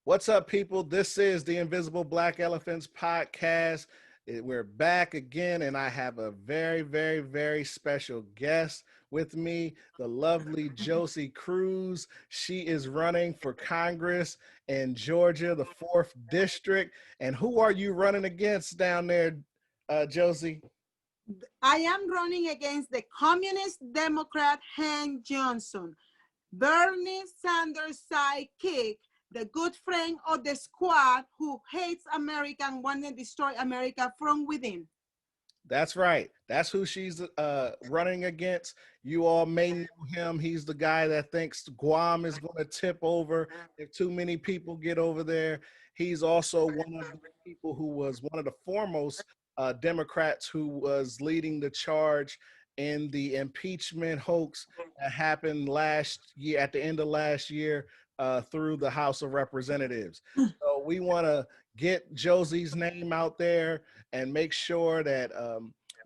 What's up, people? This is the Invisible Black Elephants podcast. We're back again, and I have a very, very, very special guest with me, the lovely Johsie Cruz. She is running for Congress in Georgia, the 4th District. And who are you running against down there, Johsie? I am running against the Communist Democrat Hank Johnson, Bernie Sanders' sidekick, the good friend of the squad who hates America and wants to destroy America from within. That's right. That's who she's running against. You all may know him. He's the guy that thinks Guam is going to tip over if too many people get over there. He's also one of the people who was one of the foremost Democrats who was leading the charge in the impeachment hoax that happened last year, at the end of last year, through the House of Representatives. So we want to get Josie's name out there and make sure that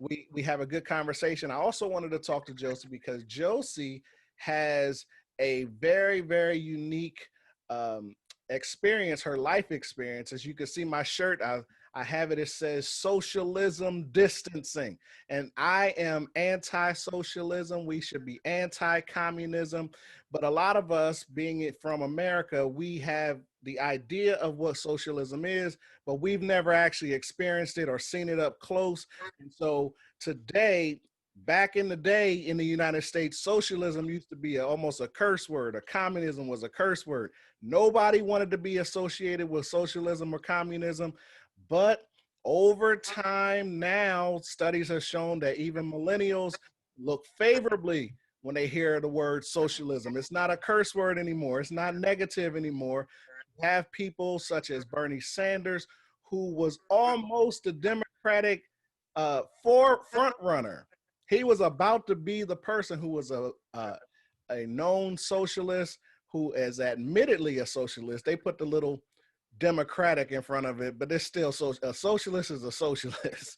we have a good conversation. I also wanted to talk to Johsie because Johsie has a very, very unique experience, her life experience. As you can see my shirt, I have it, it says socialism distancing. And I am anti-socialism. We should be anti-communism. But a lot of us, being it from America, we have the idea of what socialism is, but we've never actually experienced it or seen it up close. And so today, back in the day in the United States, socialism used to be almost a curse word. Or communism was a curse word. Nobody wanted to be associated with socialism or communism. But over time now, studies have shown that even millennials look favorably when they hear the word socialism. It's not a curse word anymore. It's not negative anymore. You have people such as Bernie Sanders, who was almost a Democratic front runner. He was about to be the person who was a known socialist, who is admittedly a socialist. They put the little Democratic in front of it, but it's still a socialist is a socialist.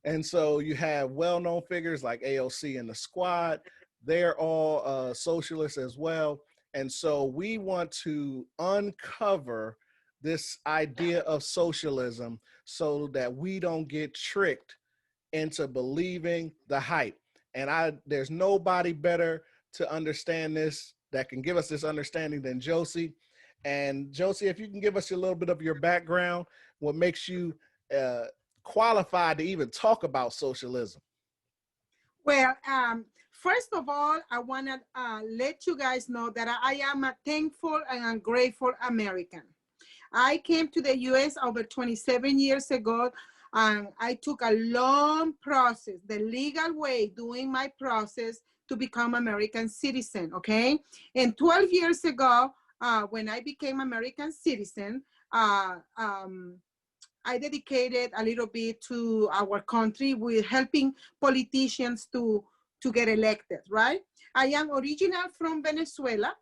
And so you have well-known figures like AOC and the squad. They're all socialists as well. And so we want to uncover this idea of socialism so that we don't get tricked into believing the hype. And there's nobody better to understand this, that can give us this understanding than Johsie. And Johsie, if you can give us a little bit of your background, what makes you qualified to even talk about socialism? Well, first of all, I want to let you guys know that I am a thankful and a grateful American. I came to the U.S. over 27 years ago. I took a long process, the legal way, doing my process to become American citizen, okay? And 12 years ago, when I became American citizen, I dedicated a little bit to our country with helping politicians to get elected, right? I am original from Venezuela.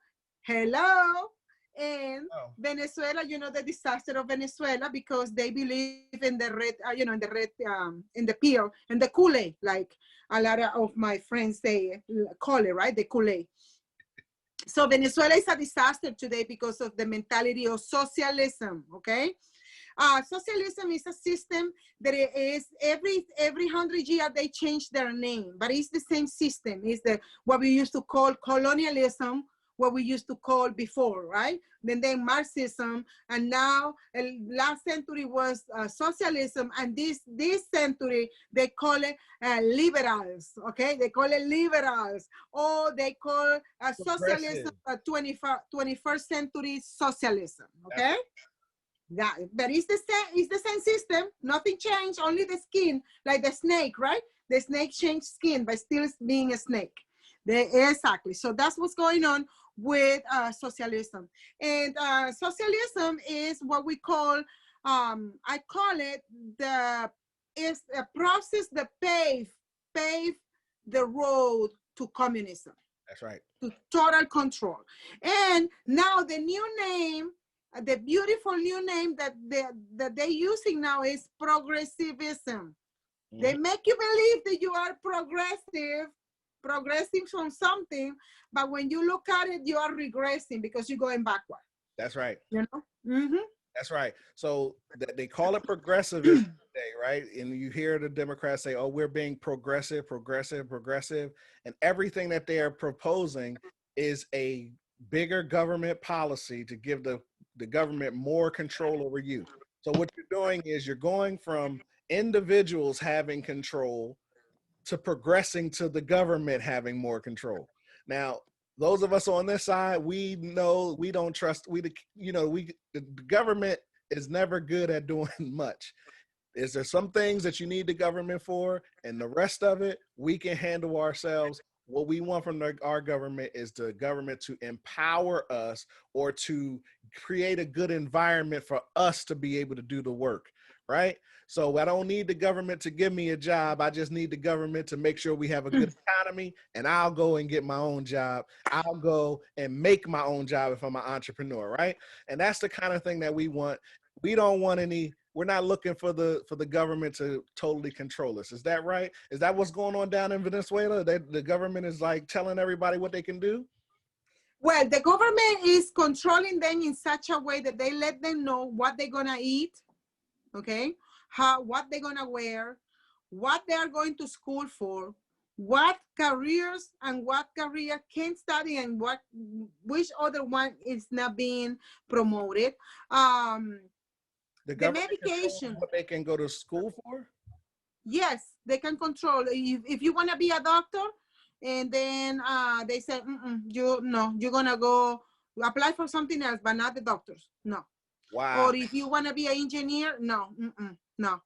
Hello. And Venezuela, you know, the disaster of Venezuela, because they believe in the red, in the pill, in the Kool-Aid, like a lot of my friends say, call it, right? The Kool-Aid. So Venezuela is a disaster today because of the mentality of socialism, okay? Socialism is a system that is every 100 years they change their name, but it's the same system. It's what we used to call colonialism, what we used to call before, right? Then Marxism, and now last century was socialism, and this century they call it liberals, okay? They call it liberals, or they call socialism 21st century socialism, okay? Yeah, but it's the same system. Nothing changed, only the skin, like the snake, right? The snake changed skin, but still being a snake. Exactly. So that's what's going on with socialism. And socialism is what we call, I call it is a process that pave the road to communism. That's right. To total control. And now the new name, the beautiful new name that they're using now is progressivism. Mm-hmm. They make you believe that you are progressing from something, but when you look at it, you are regressing because you're going backward. That's right. You know? Mm-hmm. That's right. So they call it progressivism today, right? And you hear the Democrats say, "Oh, we're being progressive, progressive, progressive," and everything that they are proposing is a bigger government policy to give the government more control over you. So what you're doing is you're going from individuals having control to progressing to the government having more control. Now, those of us on this side, we know we don't trust the government is never good at doing much. Is there some things that you need the government for, and the rest of it we can handle ourselves? What we want from our government is the government to empower us or to create a good environment for us to be able to do the work, right? So I don't need the government to give me a job. I just need the government to make sure we have a good economy, and I'll go and get my own job. I'll go and make my own job if I'm an entrepreneur, right? And that's the kind of thing that we want. We don't want any, we're not looking for the government to totally control us. Is that right? Is that what's going on down in Venezuela? The government is like telling everybody what they can do? Well, the government is controlling them in such a way that they let them know what they're gonna eat, okay, what they're gonna wear, what they are going to school for, what careers and what career can study, and which other one is not being promoted. The The government controls medication, what they can go to school for? yes, they can control. If you want to be a doctor, and then they say, you no, you're gonna go apply for something else, but not the doctors. No. Wow. Or if you want to be an engineer, no, no.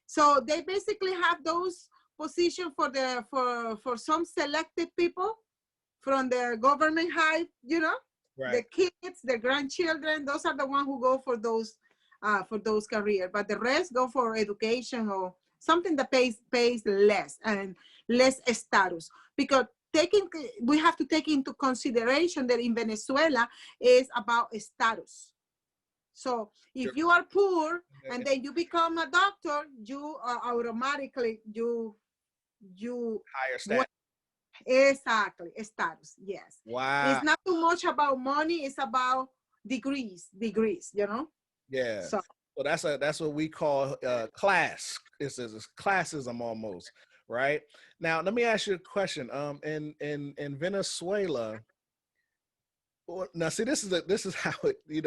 So they basically have those positions for some selected people from the government high, Right. the kids, the grandchildren. Those are the ones who go for those careers. But the rest go for education or something that pays less and less status. Because we have to take into consideration that in Venezuela is about status. So if you are poor and then you become a doctor, you automatically you Higher status. exactly status. Yes, Wow. it's not too much about money. It's about degrees. Yeah. So So that's what we call class. It's classism almost, right? Now let me ask you a question. In Venezuela, well, now see, this is how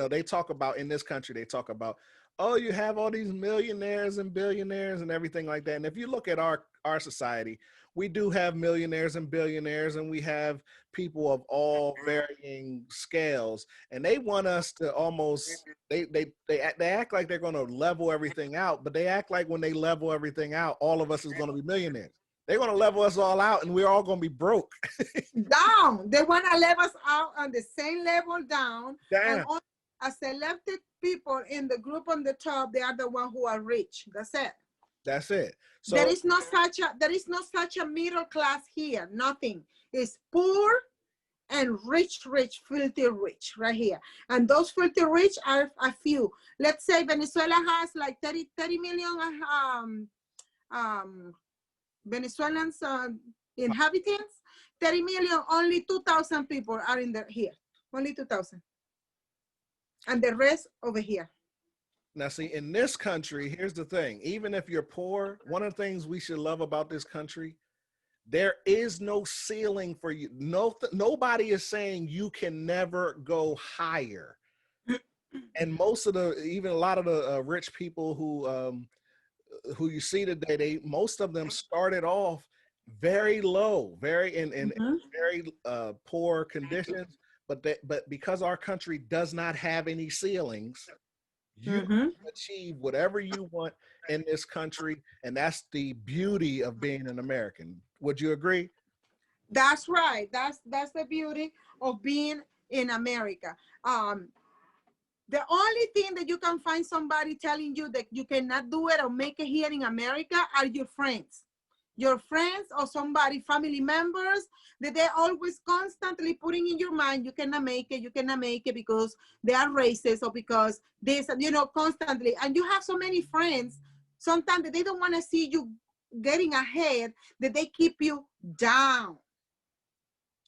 they talk about in this country. They talk about, oh, you have all these millionaires and billionaires and everything like that. And if you look at our society, we do have millionaires and billionaires, and we have people of all varying scales. And they want us to almost they act like they're going to level everything out, but they act like when they level everything out, all of us is going to be millionaires. They're going to level us all out, and we're all going to be broke. down, they want to level us out on the same level down, and Damn. only a selected people in the group on the top, they are the one who are rich. That's it. That's it. There So is no such a middle class here. Nothing. It's poor and rich, filthy rich right here. And those filthy rich are a few. Let's say Venezuela has like 30 million um, Venezuelans inhabitants. 30 million, only 2,000 people are in there here. Only 2,000. And the rest over here. now, see, in this country, here's the thing. Even if you're poor, one of the things we should love about this country, there is no ceiling for you. Nobody is saying you can never go higher. And even a lot of the rich people who you see today, most of them started off very low, very in Mhm. very poor conditions. But because our country does not have any ceilings, you Mhm. can achieve whatever you want in this country, and that's the beauty of being an American. Would you agree? That's right. That's the beauty of being in America. The only thing that you can find somebody telling you that you cannot do it or make it here in America are your friends. Your friends or somebody, family members, that they're always constantly putting in your mind, you cannot make it because they are racist or because this, constantly. And you have so many friends, sometimes that they don't want to see you getting ahead, that they keep you down.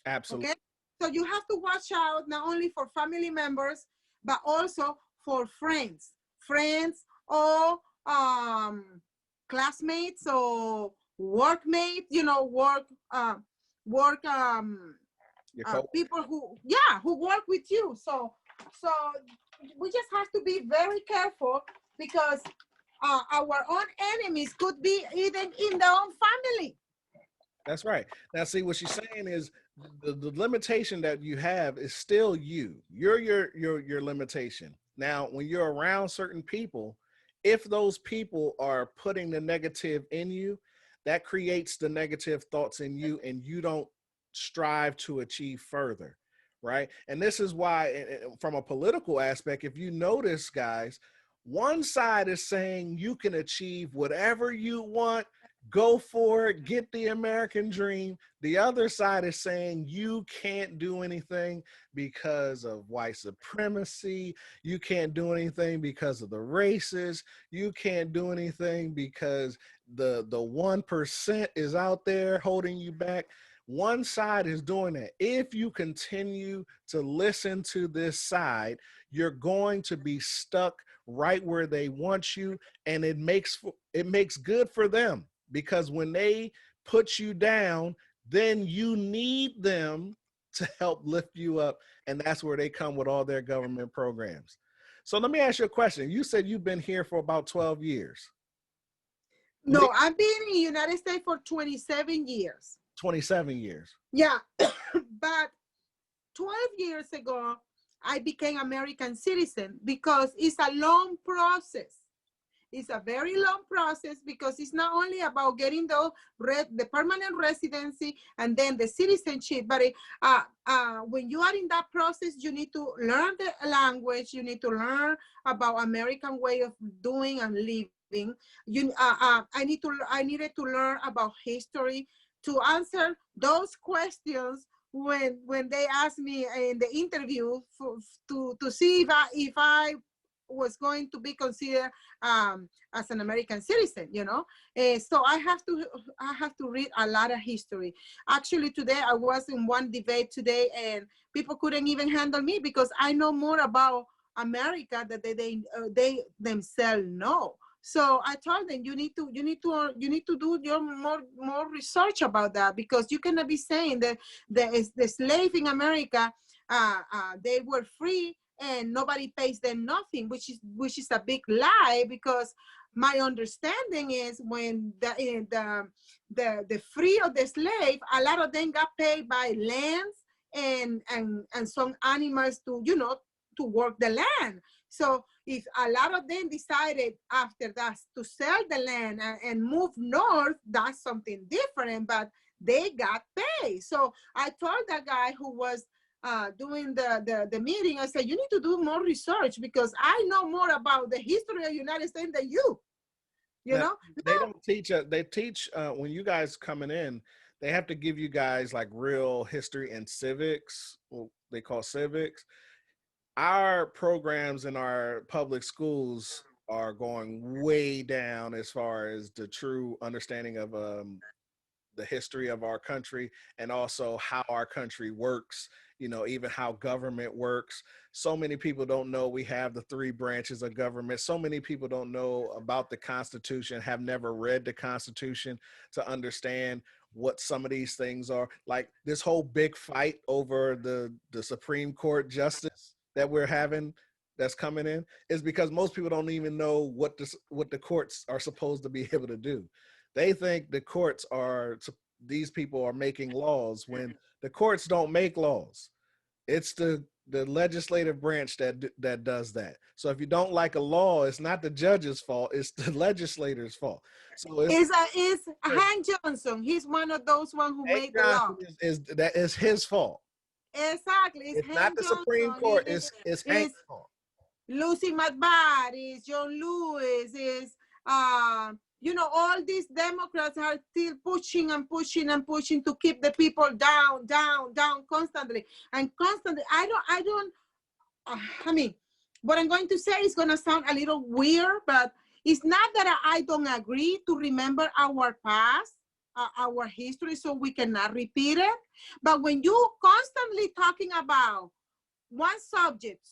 Absolutely. Okay, so you have to watch out not only for family members, but also for friends or classmates or workmates, you know, work people who, yeah, who work with you. So we just have to be very careful because our own enemies could be even in their own family. That's right. Now, see, what she's saying is the limitation that you have is still you. You're your limitation. Now, when you're around certain people, if those people are putting the negative in you, that creates the negative thoughts in you, and you don't strive to achieve further, right? And this is why, from a political aspect, if you notice, guys, one side is saying you can achieve whatever you want, go for it, get the American dream. The other side is saying you can't do anything because of white supremacy. You can't do anything because of the races. You can't do anything because the 1% is out there holding you back. One side is doing that. If you continue to listen to this side, you're going to be stuck right where they want you, and it makes good for them, because when they put you down, then you need them to help lift you up, and that's where they come with all their government programs. So let me ask you a question. You said you've been here for about 12 years. No, I've been in the United States for 27 years. 27 years. Yeah, but 12 years ago, I became American citizen because it's a long process. It's a very long process because it's not only about getting the permanent residency and then the citizenship, but when you are in that process, you need to learn the language. You need to learn about American way of doing and living. I needed to learn about history to answer those questions when they asked me in the interview to see if I was going to be considered as an American citizen, you know. So I have to read a lot of history. Actually, today I was in one debate today, and people couldn't even handle me because I know more about America than they themselves know. So I told them, you need to do your more research about that, because you cannot be saying that the slave in America they were free and nobody pays them nothing, which is a big lie, because my understanding is when the free of the slave, a lot of them got paid by lands and some animals to, you know, to work the land. So if a lot of them decided after that to sell the land and move north, that's something different, but they got paid. So I told that guy who was doing the meeting, I said, you need to do more research because I know more about the history of the United States than you. You know? They don't teach, they teach when you guys coming in, they have to give you guys like real history and civics, what they call civics. Our programs in our public schools are going way down as far as the true understanding of the history of our country, and also how our country works, you know, even how government works. So many people don't know we have the 3 branches of government. So many people don't know about the Constitution, have never read the Constitution to understand what some of these things are. Like this whole big fight over the Supreme Court justice that we're having that's coming in is because most people don't even know what the courts are supposed to be able to do. They think the courts are, these people are making laws when the courts don't make laws. It's the legislative branch that does that. So if you don't like a law, it's not the judge's fault, it's the legislator's fault. So it's Hank Johnson. He's one of those ones who made the law. That is his fault. Exactly. It's not the Supreme Court. It's Hank's fault. Lucy McBride, is John Lewis, is you know, all these Democrats are still pushing and pushing and pushing to keep the people down constantly. I mean, what I'm going to say is going to sound a little weird, but it's not that I don't agree to remember our past, our history, so we cannot repeat it. But when you constantly talking about one subject,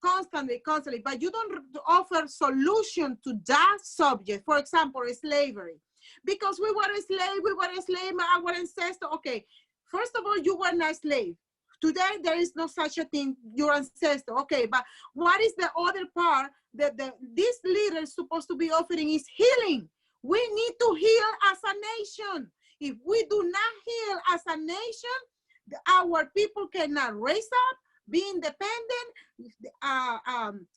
constantly, but you don't offer solution to that subject. For example, slavery. Because we were a slave, our ancestor. Okay, first of all, you were not a slave. Today, there is no such a thing, your ancestor. Okay, but what is the other part that this leader is supposed to be offering is healing. We need to heal as a nation. If we do not heal as a nation, our people cannot raise up, be independent,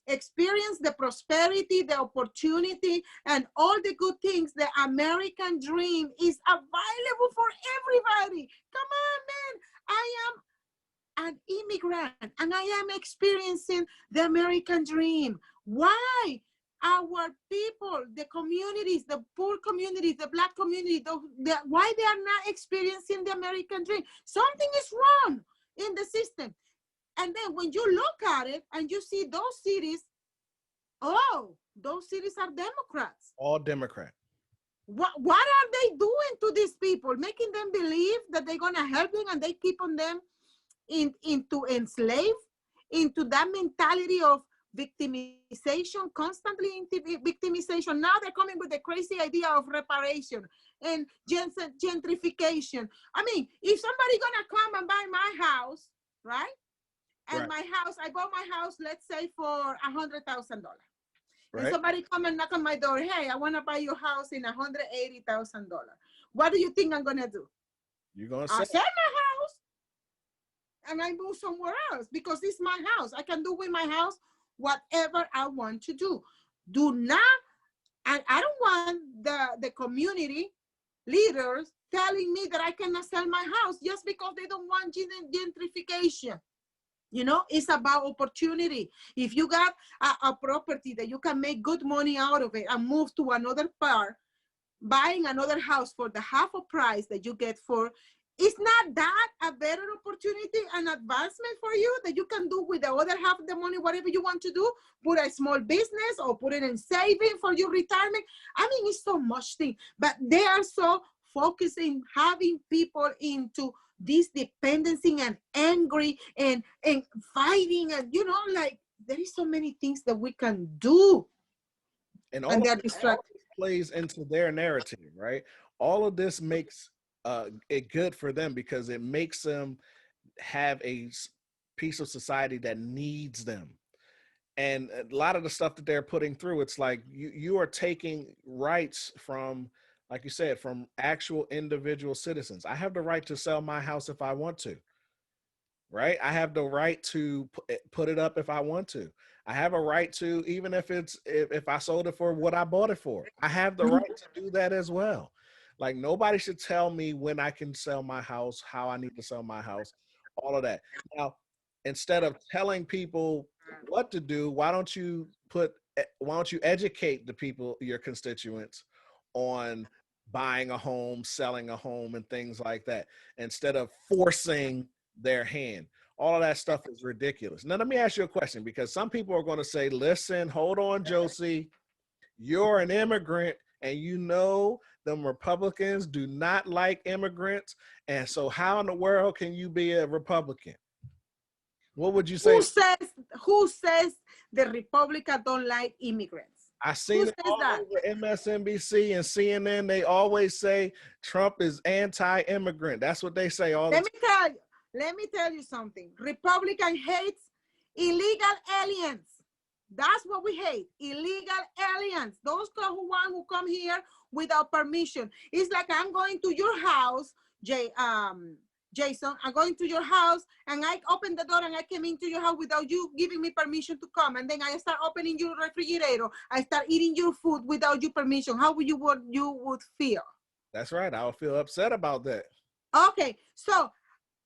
experience the prosperity, the opportunity, and all the good things. The American dream is available for everybody. Come on, man. I am an immigrant and I am experiencing the American dream. Why? Our people, the communities, the poor communities, the Black community, why they are not experiencing the American dream? Something is wrong in the system. And then when you look at it and you see those cities, oh, those cities are Democrats. All Democrat. What are they doing to these people? Making them believe that they're going to help them, and they keep on them into enslaved, into that mentality of victimization, constantly into victimization. Now they're coming with the crazy idea of reparation and gentrification. I mean, if somebody gonna come and buy my house, right? And my house, I bought my house, let's say for $100,000. Right. And somebody come and knock on my door, hey, I want to buy your house in $180,000. What do you think I'm gonna do? You're gonna sell my house and I move somewhere else because it's my house. I can do with my house whatever I want to do. Do not, and I don't want the community leaders telling me that I cannot sell my house just because they don't want gentrification. You know, it's about opportunity. If you got a property that you can make good money out of it and move to another part, buying another house for the half of price that you get for, is not that a better opportunity and advancement for you that you can do with the other half of the money, whatever you want to do, put a small business or put it in saving for your retirement? I mean, it's so much thing, but they are so focusing, having people into this dependency and angry and fighting, and you know, like there is so many things that we can do, and they're distracted. Plays into their narrative, right? All of this makes it good for them because it makes them have a piece of society that needs them. And a lot of the stuff that they're putting through, it's like you are taking rights from, like you said, from actual individual citizens. I have the right to sell my house if I want to, right? I have the right to put it up if I want to. I have a right to, even if I sold it for what I bought it for, I have the right to do that as well. Like nobody should tell me when I can sell my house, how I need to sell my house, all of that. Now, instead of telling people what to do, why don't you educate the people, your constituents, on buying a home, selling a home, and things like that, instead of forcing their hand. All of that stuff is ridiculous. Now, let me ask you a question, because some people are going to say, listen, hold on, Josie, you're an immigrant, and you know them Republicans do not like immigrants, and so how in the world can you be a Republican? What would you say? Who says the Republicans don't like immigrants? I seen it all over MSNBC and CNN. They always say Trump is anti-immigrant. That's what they say all the time. Let me tell you something. Republican hates illegal aliens. That's what we hate. Illegal aliens. Those who come here without permission. It's like I'm going to your house, Jason, I'm going to your house and I open the door and I came into your house without you giving me permission to come. And then I start opening your refrigerator. I start eating your food without your permission. How would you would feel? That's right. I would feel upset about that. Okay. So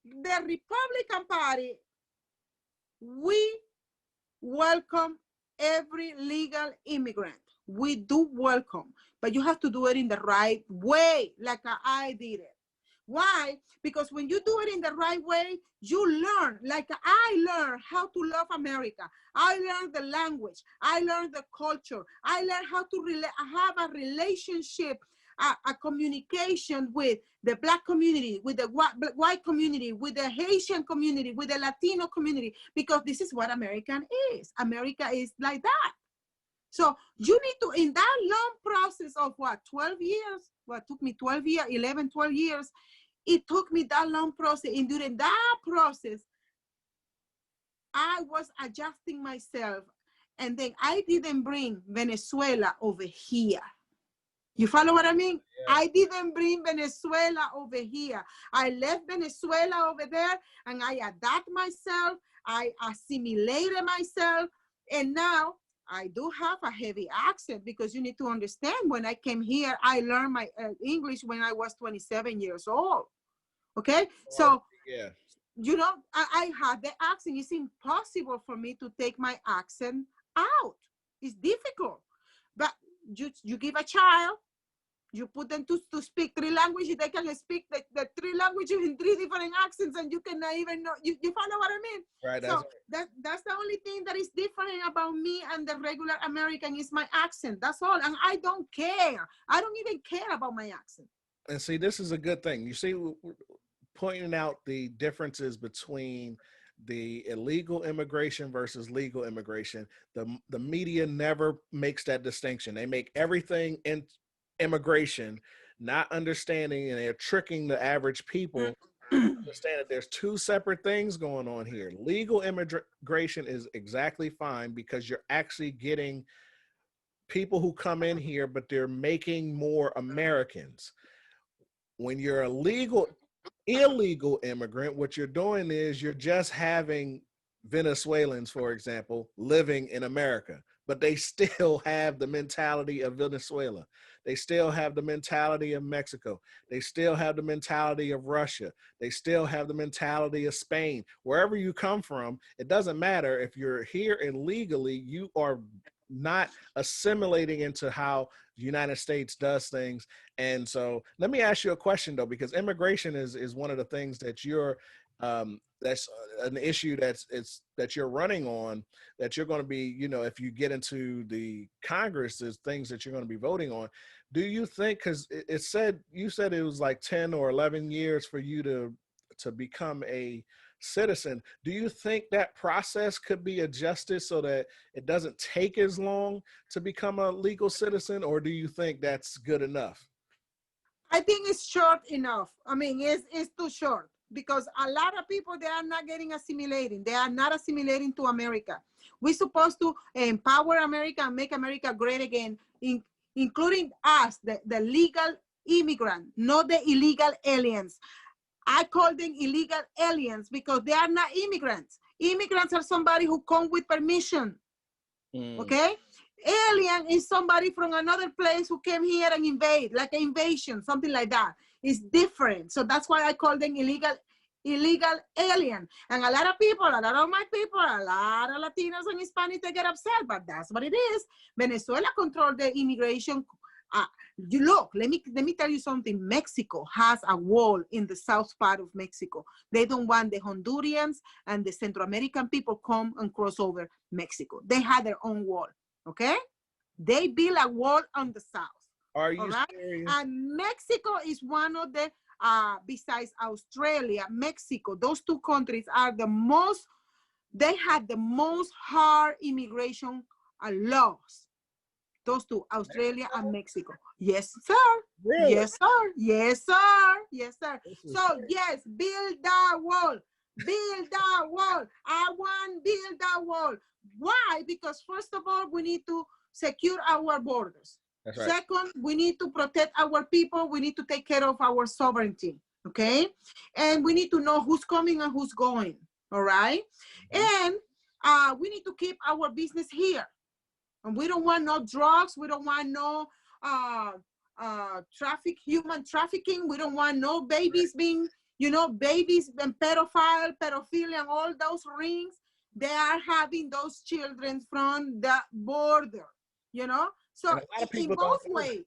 the Republican Party, we welcome every legal immigrant. We do welcome, but you have to do it in the right way, like I did it. Why? Because when you do it in the right way, you learn, like I learned how to love America. I learned the language. I learned the culture. I learned how to have a relationship, a communication with the Black community, with the white community, with the Haitian community, with the Latino community, because this is what America is. America is like that. So you need to, in that long process of what, 12 years, what took me 12 years, 11, 12 years, it took me that long process. And during that process, I was adjusting myself. And then I didn't bring Venezuela over here. You follow what I mean? Yeah. I didn't bring Venezuela over here. I left Venezuela over there and I adapt myself. I assimilated myself. And now I do have a heavy accent because you need to understand, when I came here, I learned my English when I was 27 years old. Okay? So, yeah, you know, I had the accent. It's impossible for me to take my accent out. It's difficult. But you give a child, you put them to speak 3 languages, they can speak the 3 languages in 3 different accents, and you cannot even know. You follow what I mean? Right. So that's the only thing that is different about me and the regular American is my accent. That's all. And I don't care. I don't even care about my accent. And see, this is a good thing. You see, pointing out the differences between the illegal immigration versus legal immigration. The media never makes that distinction. They make everything in immigration, not understanding, and they're tricking the average people to understand that there's 2 separate things going on here. Legal immigration is exactly fine because you're actually getting people who come in here, but they're making more Americans. When you're illegal immigrant, what you're doing is you're just having Venezuelans, for example, living in America, but they still have the mentality of Venezuela. They still have the mentality of Mexico. They still have the mentality of Russia. They still have the mentality of Spain. Wherever you come from, it doesn't matter. If you're here illegally, you are not assimilating into how the United States does things. And so let me ask you a question, though, because immigration is one of the things that you're that's an issue that you're running on, that you're going to be, you know, if you get into the Congress, there's things that you're going to be voting on. Do you think, because you said it was like 10 or 11 years for you to become a citizen. Do you think that process could be adjusted so that it doesn't take as long to become a legal citizen, or do you think that's good enough? I think it's short enough. I mean, it's too short, because a lot of people, they are not getting assimilating. They are not assimilating to America. We're supposed to empower America and make America great again, including us, the legal immigrant, not the illegal aliens. I call them illegal aliens because they are not immigrants. Immigrants are somebody who come with permission, okay? Alien is somebody from another place who came here and invade, like an invasion, something like that. It's different. So that's why I call them illegal alien. And a lot of people, a lot of my people, a lot of Latinos and Hispanics, they get upset, but that's what it is. Venezuela controlled the immigration. You look, let me tell you something. Mexico has a wall in the south part of Mexico. They don't want the Hondurans and the Central American people come and cross over Mexico. They had their own wall, okay? They built a wall on the south. Are you serious? And Mexico is one of the, besides Australia, Mexico, those 2 countries are the most, they had the most hard immigration laws. Those 2, Australia and Mexico. Yes, sir. Really? Yes, sir. Yes, sir. Yes, sir. So, yes, build that wall. Build that wall. I want build that wall. Why? Because first of all, we need to secure our borders. That's right. Second, we need to protect our people. We need to take care of our sovereignty. Okay? And we need to know who's coming and who's going. All right? And we need to keep our business here. And we don't want no drugs. We don't want no human trafficking. We don't want no babies being, you know, babies and pedophilia and all those rings. They are having those children from the border, you know. So in both ways,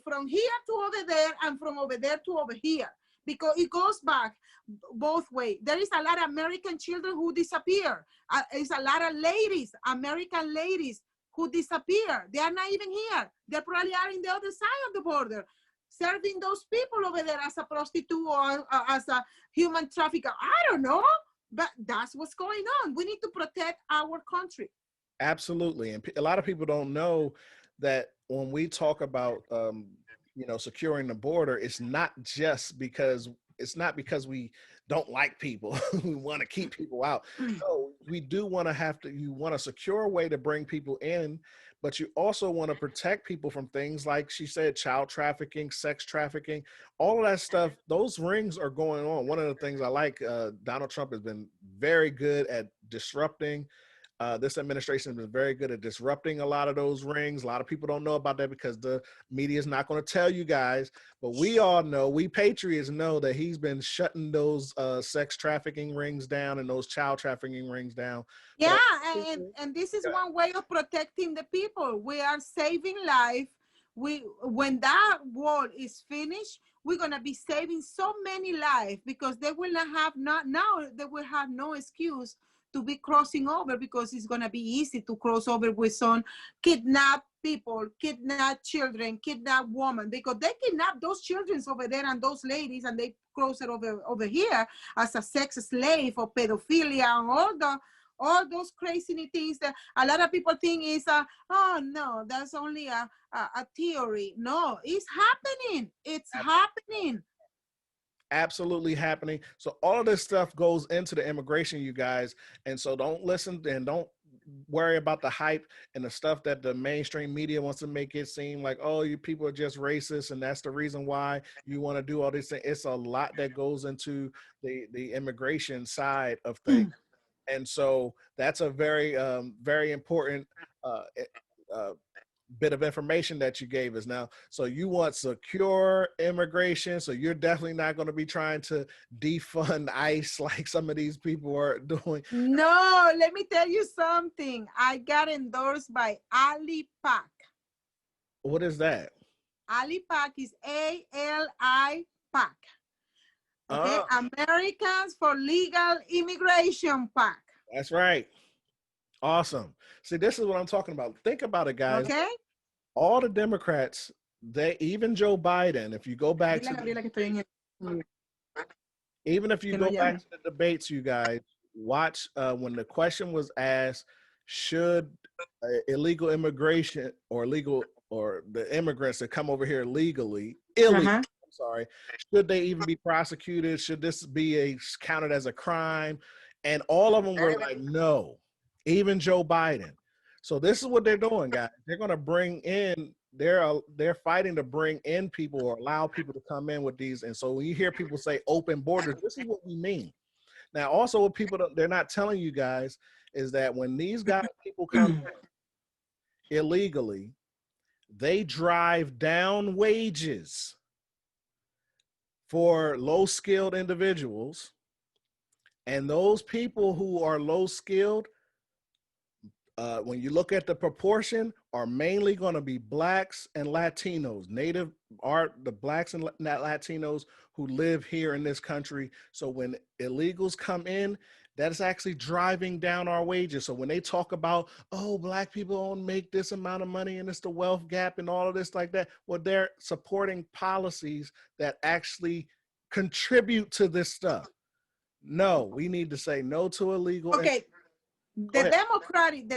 from here to over there and from over there to over here, because it goes back both ways. There is a lot of American children who disappear. There's a lot of ladies, American ladies, who disappear. They are not even here. They probably are in the other side of the border, serving those people over there as a prostitute or as a human trafficker. I don't know, but that's what's going on. We need to protect our country. Absolutely. And a lot of people don't know that when we talk about, securing the border, it's not because we don't like people. We want to keep people out. No, we do want you want a secure way to bring people in, but you also want to protect people from things like she said, child trafficking, sex trafficking, all of that stuff. Those rings are going on. One of the things I like, Donald Trump has been very good at disrupting. This administration has been very good at disrupting a lot of those rings. A lot of people don't know about that because the media is not going to tell you guys. But we all know, we patriots know that he's been shutting those sex trafficking rings down and those child trafficking rings down. Yeah, and this is one way of protecting the people. We are saving life. When that wall is finished, we're gonna be saving so many lives because they will not have they will have no excuse to be crossing over, because it's gonna be easy to cross over with some kidnapped people, kidnapped children, kidnapped women, because they kidnap those children over there and those ladies, and they cross it over here as a sex slave or pedophilia and all those crazy things that a lot of people think is oh no, that's only a theory. No, it's happening. It's happening. Absolutely happening. So all of this stuff goes into the immigration, you guys. And so don't listen and don't worry about the hype and the stuff that the mainstream media wants to make it seem like, oh, you people are just racist and that's the reason why you want to do all these things. It's a lot that goes into the immigration side of things. And so that's a very, very important bit of information that you gave us now. So you want secure immigration. So you're definitely not going to be trying to defund ICE like some of these people are doing. No, let me tell you something. I got endorsed by AliPac. What is that? AliPac is ALI-PAC. Okay, Americans for Legal Immigration PAC. That's right. Awesome. See, this is what I'm talking about. Think about it, guys. Okay. All the Democrats, even Joe Biden, if you go back even if you go back to the debates, you guys watch when the question was asked, should illegal immigration or the immigrants that come over here illegally, I'm sorry, should they even be prosecuted? Should this be counted as a crime? And all of them were like, no, even Joe Biden. So this is what they're doing, guys. They're going to bring in, they're fighting to bring in people or allow people to come in with these. And so when you hear people say open borders, this is what we mean. Now, also what they're not telling you guys is that when these people come in illegally, they drive down wages for low-skilled individuals. And those people who are low-skilled, when you look at the proportion, are mainly going to be blacks and Latinos. The blacks and Latinos who live here in this country. So when illegals come in, that's actually driving down our wages. So when they talk about, oh, black people don't make this amount of money and it's the wealth gap and all of this like that, well, they're supporting policies that actually contribute to this stuff. No, we need to say no to illegal. Okay. The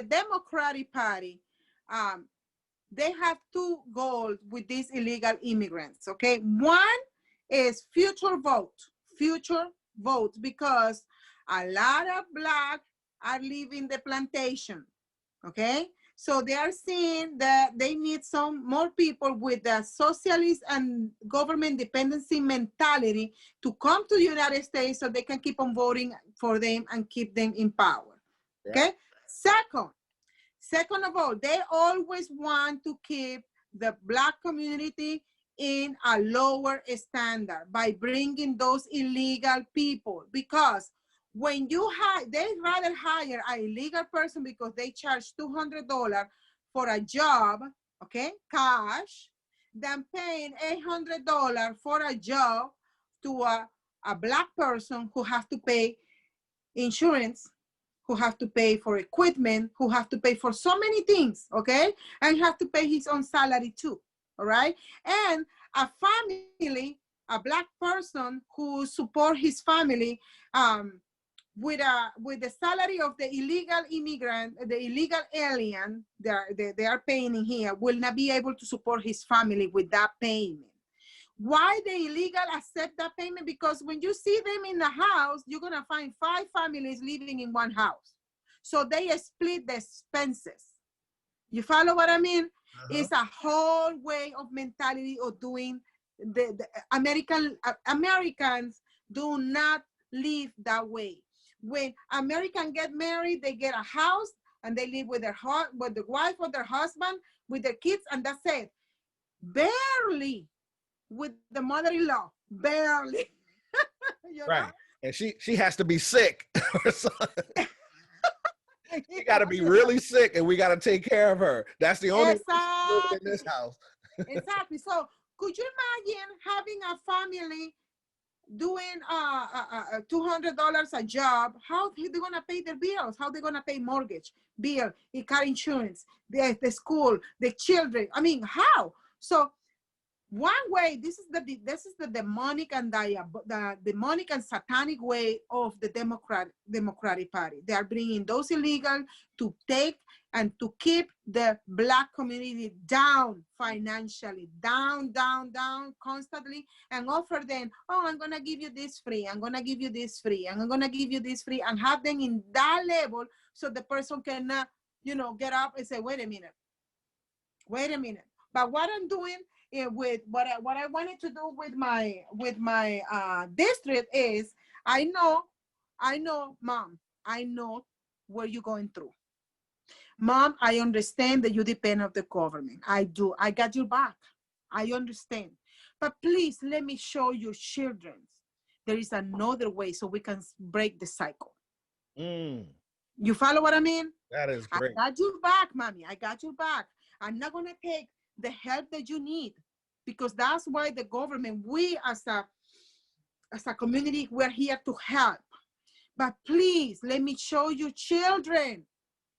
Democratic Party, they have two goals with these illegal immigrants, okay? One is future vote, because a lot of black are leaving the plantation, okay? So they are seeing that they need some more people with the socialist and government dependency mentality to come to the United States so they can keep on voting for them and keep them in power. Okay. Second of all, they always want to keep the black community in a lower standard by bringing those illegal people, because when they rather hire an illegal person because they charge $200 for a job, okay, cash, than paying $800 for a job to a black person who has to pay insurance, who have to pay for equipment, who have to pay for so many things, okay? And have to pay his own salary too, all right? And a family, a black person who support his family with the salary of the illegal immigrant, the illegal alien they are paying in here, will not be able to support his family with that payment. Why the illegal accept that payment? Because when you see them in the house, you're gonna find 5 families living in one house. So they split the expenses. You follow what I mean? It's a whole way of mentality of doing the Americans do not live that way. When Americans get married, they get a house and they live with with the wife or their husband, with their kids, and that's it. Barely with the mother-in-law, barely. You Right. know? And she has to be sick. She got to be really sick, and we got to take care of her. That's the only exactly. in this house. Exactly. So could you imagine having a family doing $200 a job? How they gonna pay their bills? How they gonna pay mortgage, bill, car insurance, the school, the children? I mean, how? So one way, this is the demonic and the demonic and satanic way of the Democratic Party. They are bringing those illegal to take and to keep the black community down financially, down, constantly, and offer them, oh, I'm gonna give you this free, I'm gonna give you this free, and I'm gonna give you this free, and have them in that level so the person cannot, get up and say, wait a minute. But what I'm doing with what I wanted to do with my district is, I know, Mom, I know what you're going through. Mom, I understand that you depend on the government. I do. I got your back. I understand. But please let me show you children. There is another way so we can break the cycle. You follow what I mean? That is great. I got your back, Mommy. I got your back. I'm not going to take the help that you need, because that's why the government, we as a community, we're here to help. But please let me show you children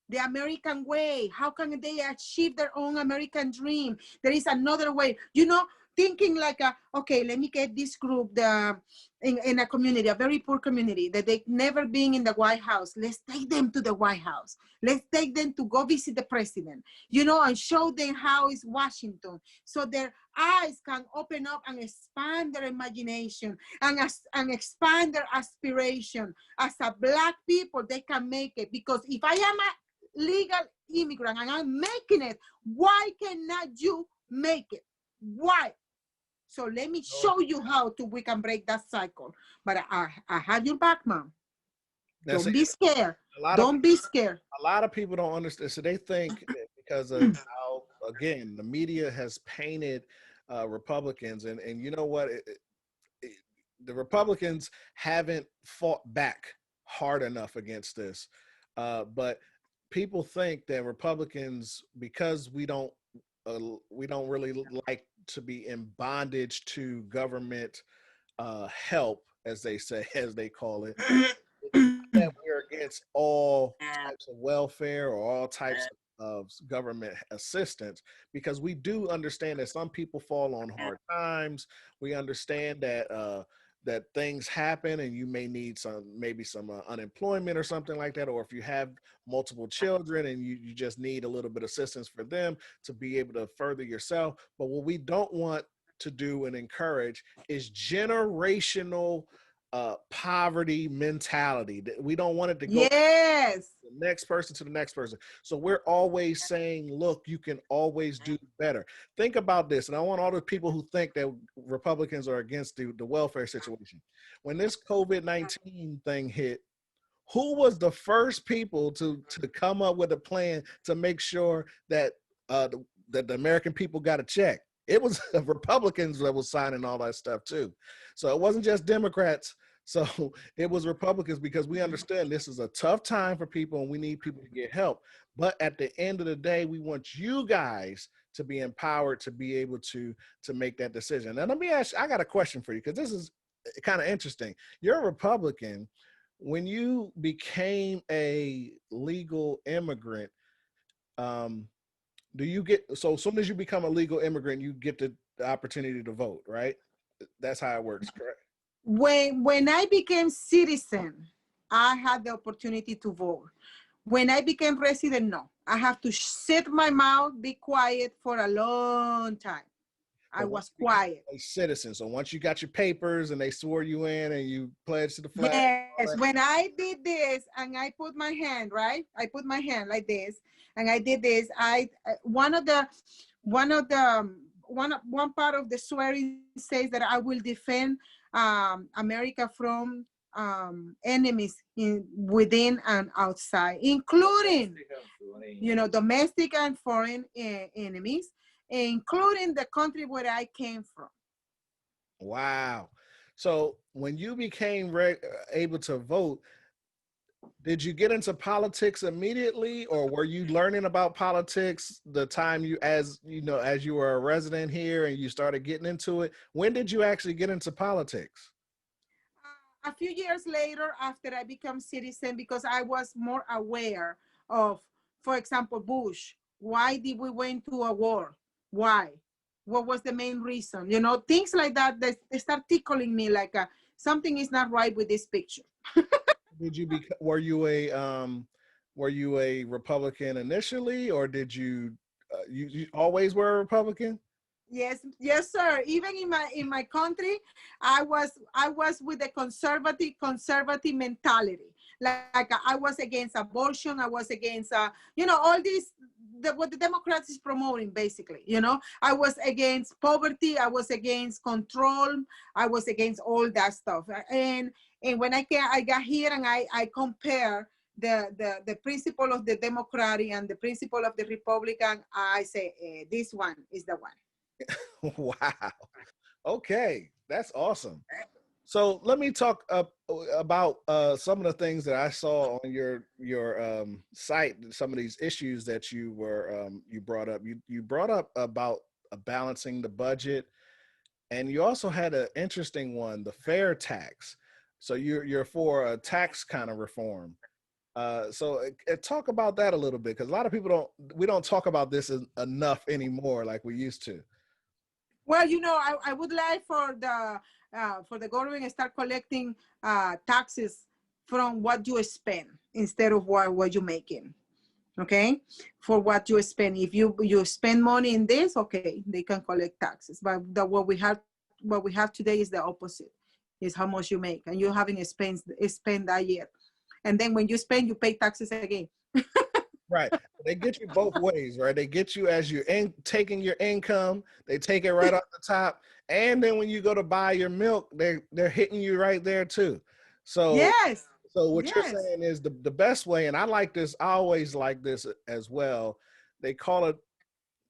the American way. How can they achieve their own American dream? There is another way, thinking like, okay, let me get this group in a community, a very poor community, that they've never been in the White House. Let's take them to the White House. Let's take them to go visit the president, and show them how is Washington, so their eyes can open up and expand their imagination and expand their aspiration. As a black people, they can make it. Because if I am a legal immigrant and I'm making it, why cannot you make it? Why? So let me show you how we can break that cycle. But I have your back, Mom. Don't be scared. Don't be scared. A lot of people don't understand. So they think because of how, again, the media has painted Republicans, and you know what? The Republicans haven't fought back hard enough against this. But people think that Republicans, because we don't really like to be in bondage to government help, as they say, as they call it, that we're against all types of welfare or all types of government assistance, because we do understand that some people fall on hard times. We understand that that things happen and you may need maybe some unemployment or something like that, or if you have multiple children and you just need a little bit of assistance for them to be able to further yourself. But what we don't want to do and encourage is generational poverty mentality. We don't want it to go yes the next person to the next person. So we're always saying, look, you can always do better. Think about this. And I want all the people who think that Republicans are against the welfare situation. When this COVID-19 thing hit, who was the first people to come up with a plan to make sure that that the American people got a check? It was Republicans that was signing all that stuff too. So it wasn't just Democrats. So it was Republicans, because we understand this is a tough time for people and we need people to get help. But at the end of the day, we want you guys to be empowered to be able to make that decision. Now, let me ask you, I got a question for you, because this is kind of interesting. You're a Republican. when you became a legal immigrant, um, do you get, so as soon as you become a legal immigrant, you get the opportunity to vote, right? That's how it works, correct? When I became citizen, I had the opportunity to vote. When I became resident, no. I have to sit my mouth, be quiet for a long time. I But once was you became quiet. a citizen, so once you got your papers and they swore you in and you pledged to the flag, all Yes, that. when I did this and I put my hand, right? I put my hand like this and I did this. I one part of the swearing says that I will defend America from enemies within and outside, including domestic and foreign enemies, including the country where I came from. Wow. So when you became able to vote, did you get into politics immediately, or were you learning about politics the time you, as you know, as you were a resident here and you started getting into it? When did you actually get into politics? A few years later, after I become citizen, because I was more aware of, for example, Bush. Why did we went to a war? Why? What was the main reason? Things like that. They start tickling me like something is not right with this picture. Did you be, were you a Republican initially, or did you, you always were a Republican? Yes, yes, sir. Even in my country, I was with the conservative mentality. Like I was against abortion. I was against all these what the Democrats is promoting basically. I was against poverty. I was against control. I was against all that stuff. And when I got here and I compare the principle of the Democratic and the principle of the Republican, I say this one is the one. Wow. Okay, that's awesome. So let me talk about some of the things that I saw on your site. Some of these issues that you brought up. You brought up about balancing the budget, and you also had an interesting one, the fair tax. So you're for a tax kind of reform. So talk about that a little bit, because a lot of people don't talk about this enough anymore like we used to. Well, I would like for the government to start collecting taxes from what you spend instead of what you're making. Okay, for what you spend. If you spend money in this, okay, they can collect taxes. But what we have today is the opposite. Is how much you make, and you haven't spend that yet. And then when you spend, you pay taxes again. Right. They get you both ways, right? They get you as you're taking your income, they take it right off the top. And then when you go to buy your milk, they're hitting you right there too. So Yes, so what you're yes. saying is the best way, and I like this, I always like this as well. They call it,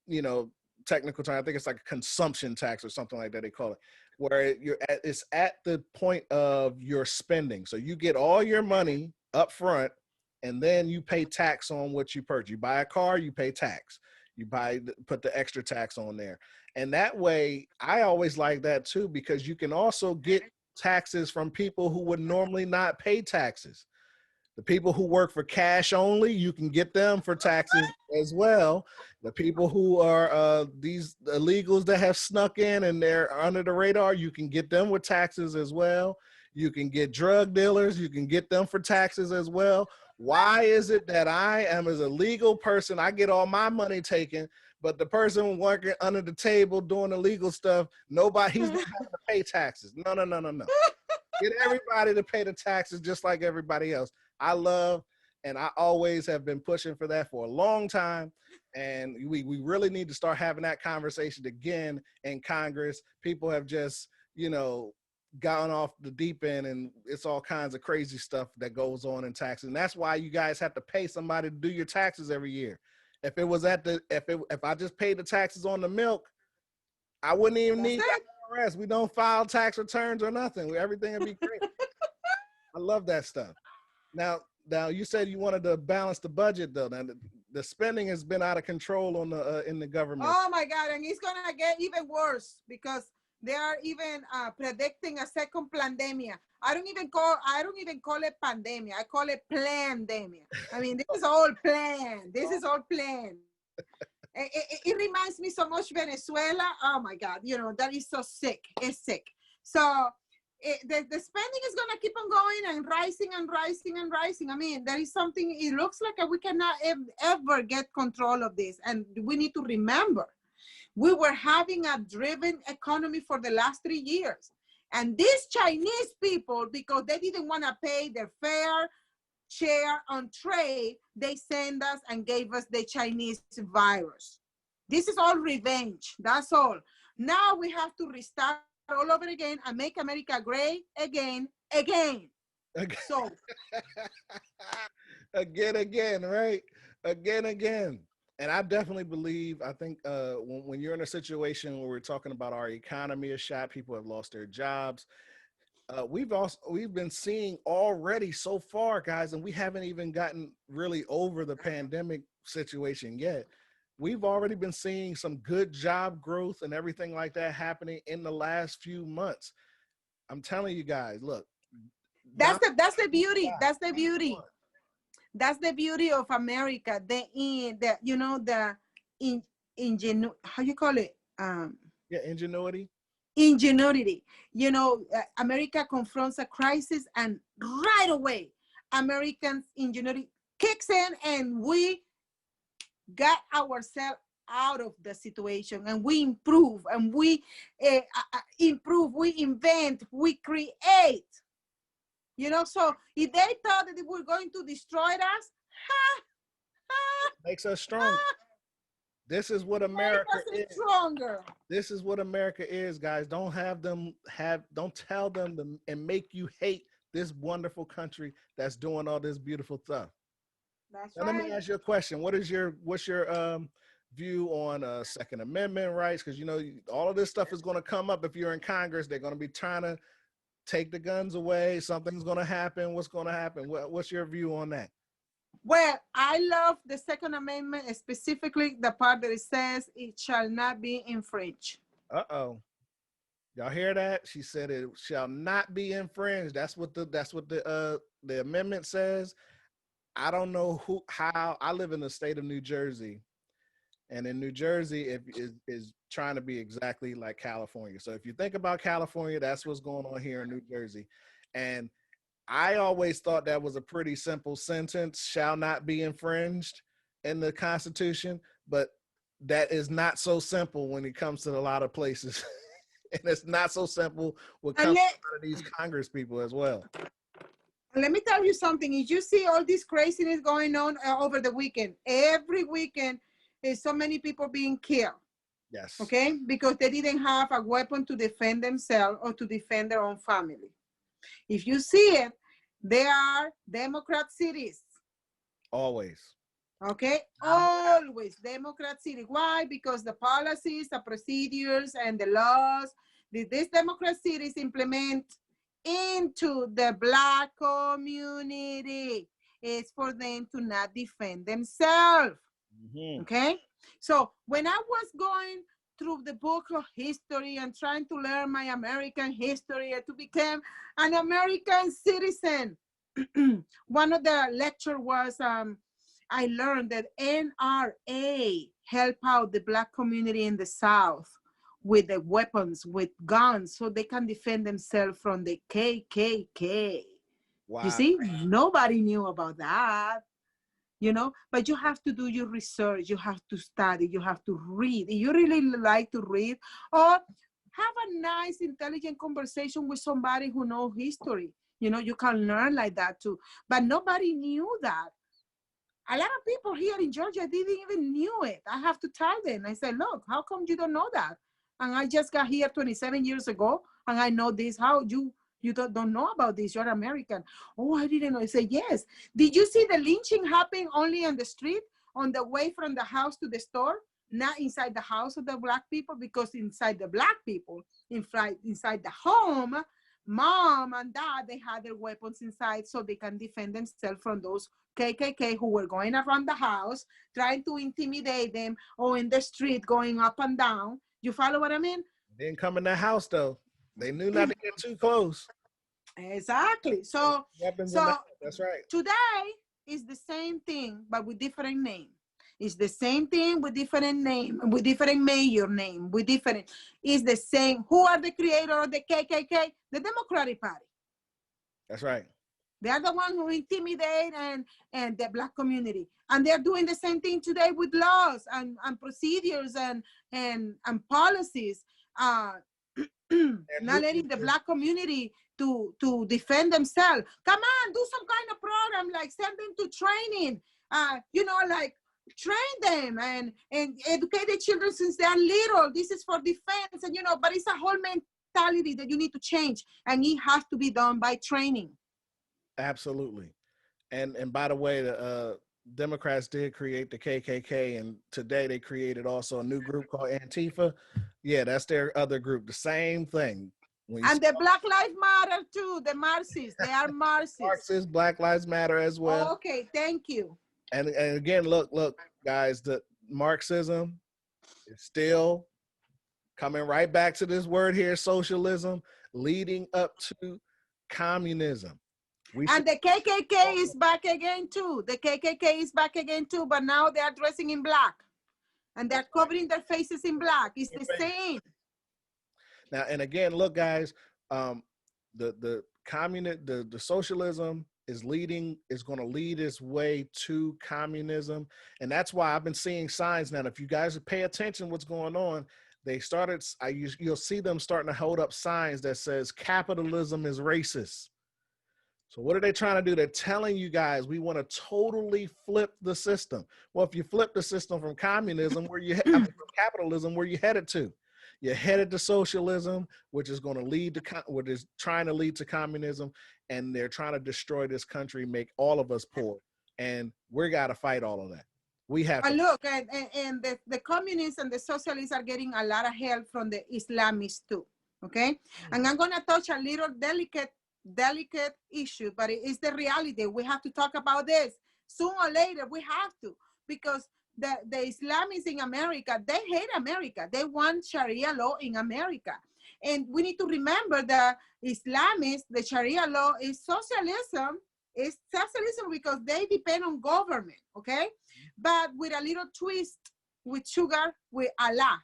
you know, technical term, I think it's like a consumption tax or something like that they call it, where it's at the point of your spending. So you get all your money up front, and then you pay tax on what you purchase. You buy a car, you pay tax. You put the extra tax on there. And that way, I always like that too, because you can also get taxes from people who would normally not pay taxes. The people who work for cash only, you can get them for taxes as well. The people who are these illegals that have snuck in and they're under the radar, you can get them with taxes as well. You can get drug dealers, you can get them for taxes as well. Why is it that I am, as a legal person, I get all my money taken, but the person working under the table doing illegal stuff, he's not having to pay taxes? No, no, no, no, no. Get everybody to pay the taxes just like everybody else. I love, and I always have been pushing for that for a long time. And we really need to start having that conversation again in Congress. People have just, gone off the deep end, and it's all kinds of crazy stuff that goes on in taxes. And that's why you guys have to pay somebody to do your taxes every year. If it was if I just paid the taxes on the milk, I wouldn't even That's need it. the IRS. We don't file tax returns or nothing. Everything would be great. I love that stuff. Now you said you wanted to balance the budget though. Now the spending has been out of control on the in the government. Oh my God, and it's gonna get even worse because They are even predicting a second pandemic. I don't even call it pandemic. I call it plandemia. I mean, this is all planned. This is all planned. It reminds me so much Venezuela. Oh my God, that is so sick. It's sick. So the spending is gonna keep on going and rising and rising and rising. I mean, there is something. It looks like we cannot ever get control of this, and we need to remember we were having a driven economy for the last 3 years. And these Chinese people, because they didn't want to pay their fair share on trade, they sent us and gave us the Chinese virus. This is all revenge. That's all. Now we have to restart all over again and make America great again. So again, right? Again. And I definitely believe, I think when you're in a situation where we're talking about our economy is shot, people have lost their jobs. We've been seeing already so far, guys, and we haven't even gotten really over the pandemic situation yet. We've already been seeing some good job growth and everything like that happening in the last few months. I'm telling you guys, look. That's the beauty. That's the beauty. That's the beauty of America. How you call it? Ingenuity. Ingenuity. America confronts a crisis, and right away, Americans' ingenuity kicks in, and we got ourselves out of the situation, and we improve, and we we invent, we create. So if they thought that they were going to destroy us, makes us strong. This is what America is. Stronger. This is what America is, guys. Don't tell them and make you hate this wonderful country that's doing all this beautiful stuff. That's now, right. Let me ask you a question. What's your view on Second Amendment rights? Because all of this stuff is going to come up if you're in Congress. They're going to be trying to take the guns away. Something's going to happen. What's going to happen? What's your view on that? Well, I love the Second Amendment, specifically the part that it says it shall not be infringed. Uh-oh. Y'all hear that? She said it shall not be infringed. That's what the amendment says. I don't know how. I live in the state of New Jersey, and in New Jersey, it is trying to be exactly like California. So if you think about California, that's what's going on here in New Jersey. And I always thought that was a pretty simple sentence, shall not be infringed in the Constitution, but that is not so simple when it comes to a lot of places. And it's not so simple when it comes to these Congress people as well. Let me tell you something. If you see all this craziness going on over the weekend, every weekend is so many people being killed. Yes. Okay? Because they didn't have a weapon to defend themselves or to defend their own family. If you see it, they are Democrat cities. Always. Okay? Always Democrat city. Why? Because the policies, the procedures, and the laws that these Democrat cities implement into the Black community is for them to not defend themselves. Mm-hmm. Okay? So when I was going through the book of history and trying to learn my American history and to become an American citizen, one of the lecture was I learned that NRA help out the Black community in the South with the weapons, with guns, so they can defend themselves from the KKK. Wow. You see, nobody knew about that. But you have to do your research, you have to study, you have to read. If you really like to read, or have a nice, intelligent conversation with somebody who knows history. You can learn like that too. But nobody knew that. A lot of people here in Georgia didn't even knew it. I have to tell them. I said, look, how come you don't know that? And I just got here 27 years ago, and I know this. How you don't know about this? You're American. Oh, I didn't know. I said, yes. Did you see the lynching happen only on the street, on the way from the house to the store? Not inside the house of the Black people, because inside the Black people, inside the home, mom and dad, they had their weapons inside so they can defend themselves from those KKK who were going around the house, trying to intimidate them, or in the street going up and down. You follow what I mean? Didn't come in the house though. They knew not to get too close. Exactly. So, Weapons in the so house. That's right. today is the same thing, but with different name. It's the same thing with different name, with different mayor name, with different. It's the same. Who are the creator of the KKK? The Democratic Party. That's right. They are the one who intimidate and the black community, and they're doing the same thing today with laws and procedures and policies. Not letting the black community to defend themselves. Come on, do some kind of program, like send them to training. Like train them and educate the children since they are little. This is for defense, and but it's a whole mentality that you need to change, and it has to be done by training. Absolutely. And by the way, the Democrats did create the KKK, and today they created also a new group called Antifa. Yeah, that's their other group. The same thing. And the Black Lives Matter too. The Marxists, they are Marxists. Marxists, Black Lives Matter as well. Okay, thank you. And again, look, guys, the Marxism is still coming right back to this word here, socialism, leading up to communism. And the KKK is back again too. The KKK is back again too, but now they are dressing in black. And they're covering their faces in black. It's the same. Now, and again, look, guys, the socialism is going to lead its way to communism. And that's why I've been seeing signs now. If you guys pay attention what's going on, they started, you'll see them starting to hold up signs that says capitalism is racist. So what are they trying to do? They're telling you guys, we want to totally flip the system. Well, if you flip the system from communism, from capitalism, where you headed to? You're headed to socialism, which is going to lead to, what is trying to lead to communism, and they're trying to destroy this country, make all of us poor, and we got to fight all of that. We have to. Look, and the communists and the socialists are getting a lot of help from the Islamists too. Okay, and I'm going to touch a little delicate issue, but it is the reality. We have to talk about this sooner or later. We have to, because the Islamists in America, they hate America. They want Sharia law in America. And we need to remember that Islamists, the Sharia law is socialism. It's socialism because they depend on government, okay? But with a little twist, with sugar, with Allah,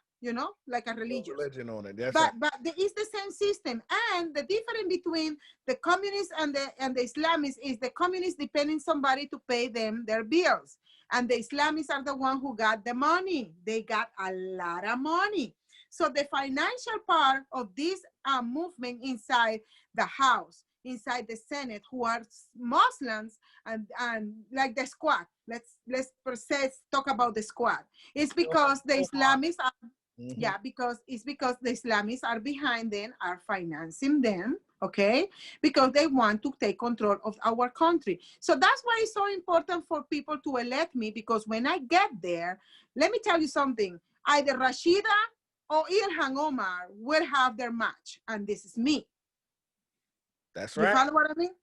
like a religion. On it. But it's the same system. And the difference between the communists and the Islamists is the communists depend on somebody to pay them their bills. And the Islamists are the one who got the money. They got a lot of money. So the financial part of this movement inside the House, inside the Senate, who are Muslims and like the squad. Let's talk about the squad. It's because the Islamists are because the Islamists are behind them, are financing them, okay? Because they want to take control of our country. So that's why it's so important for people to elect me, because when I get there, let me tell you something, either Rashida or Ilhan Omar will have their match, and this is me. That's right. You follow what I mean?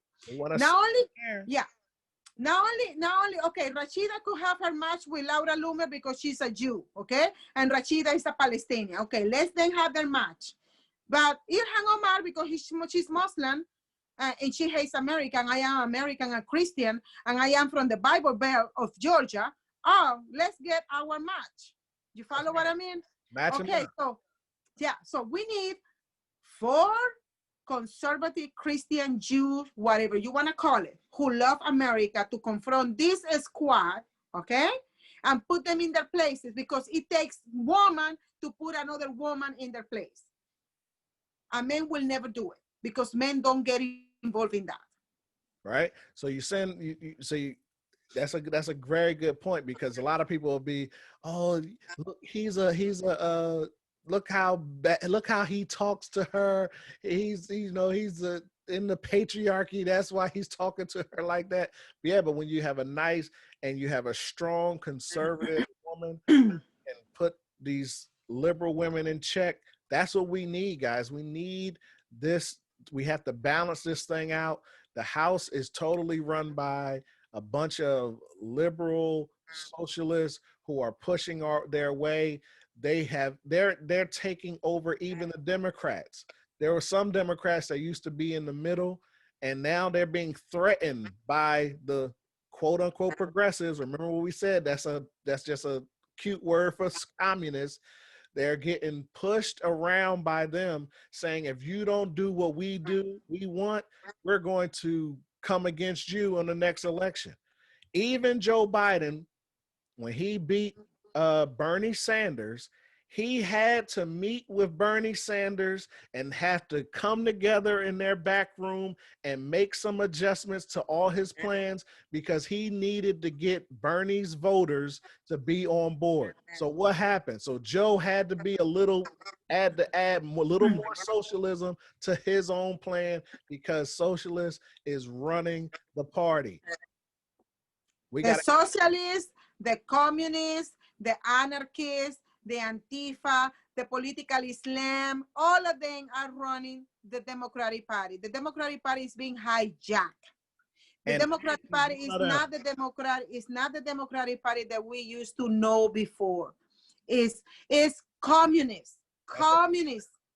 Not only, okay, Rashida could have her match with Laura Loomer because she's a Jew, okay? And Rashida is a Palestinian. Okay, let's then have their match. But Ilhan Omar, because she's Muslim, and she hates America, and I am American and Christian, and I am from the Bible Belt of Georgia, let's get our match. You follow what I mean? Okay, so we need 4 conservative Christian Jews, whatever you want to call it, who love America, to confront this squad, okay, and put them in their places, because it takes woman to put another woman in their place. A man will never do it, because men don't get involved in that. Right. So that's a very good point, because a lot of people will be, oh, look, he's a look how he talks to her. He's in the patriarchy. That's why he's talking to her like that. Yeah, but when you have a strong conservative woman and put these liberal women in check, that's what we need, guys. We need this. We have to balance this thing out. The House is totally run by a bunch of liberal socialists who are pushing their way. they're taking over even the Democrats. There were some Democrats that used to be in the middle, and now they're being threatened by the quote unquote progressives. Remember what we said? That's just a cute word for communists. They're getting pushed around by them, saying, if you don't do what we want, we're going to come against you on the next election. Even Joe Biden, when he beat Bernie Sanders, he had to meet with Bernie Sanders and have to come together in their back room and make some adjustments to all his plans because he needed to get Bernie's voters to be on board. So what happened? So Joe had to be a little add a little more socialism to his own plan because socialist is running the party. The socialists, the communists, the anarchists, the Antifa, the political Islam, all of them are running the Democratic Party. The Democratic Party is being hijacked. The Democratic Party is not the Democratic Party that we used to know before. It's communist.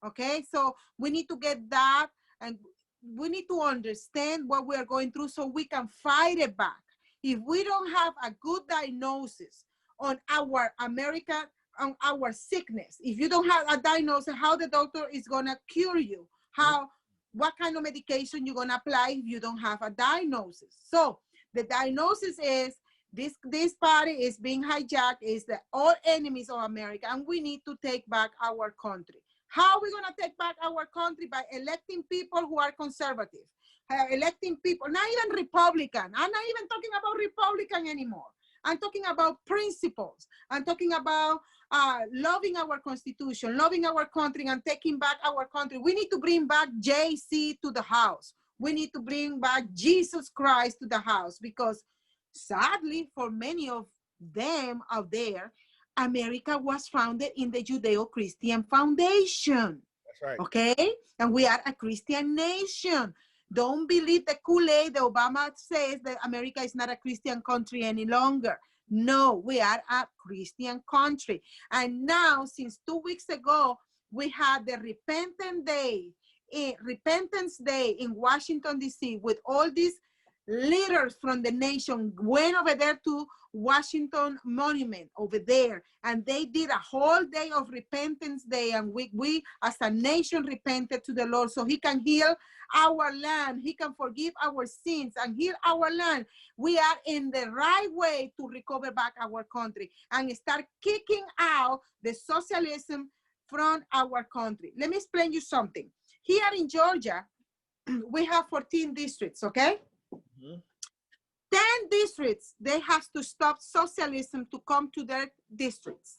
Okay, so we need to get that, and we need to understand what we are going through so we can fight it back. If we don't have a good diagnosis on our on our sickness, if you don't have a diagnosis, how the doctor is gonna cure you, what kind of medication you're gonna apply if you don't have a diagnosis. So the diagnosis is this party is being hijacked, is the all enemies of America, and we need to take back our country. How are we gonna take back our country? By electing people who are conservative. Electing people, not even Republican. I'm not even talking about Republican anymore. I'm talking about principles. I'm talking about loving our Constitution, loving our country, and taking back our country. We need to bring back JC to the house. We need to bring back Jesus Christ to the house, because sadly, for many of them out there, America was founded in the Judeo-Christian foundation. That's right. Okay? And we are a Christian nation. Don't believe the Kool-Aid that Obama says that America is not a Christian country any longer. No, we are a Christian country. And now, since 2 weeks ago, we had the Repentance Day in Washington, D.C., with all these leaders from the nation went over there to Washington Monument over there, and they did a whole day of Repentance Day, and we as a nation repented to the Lord so he can heal our land, he can forgive our sins and heal our land. We are in the right way to recover back our country and start kicking out the socialism from our country. Let me explain you something. Here in Georgia, we have 14 districts, okay? 10 districts, they have to stop socialism to come to their districts.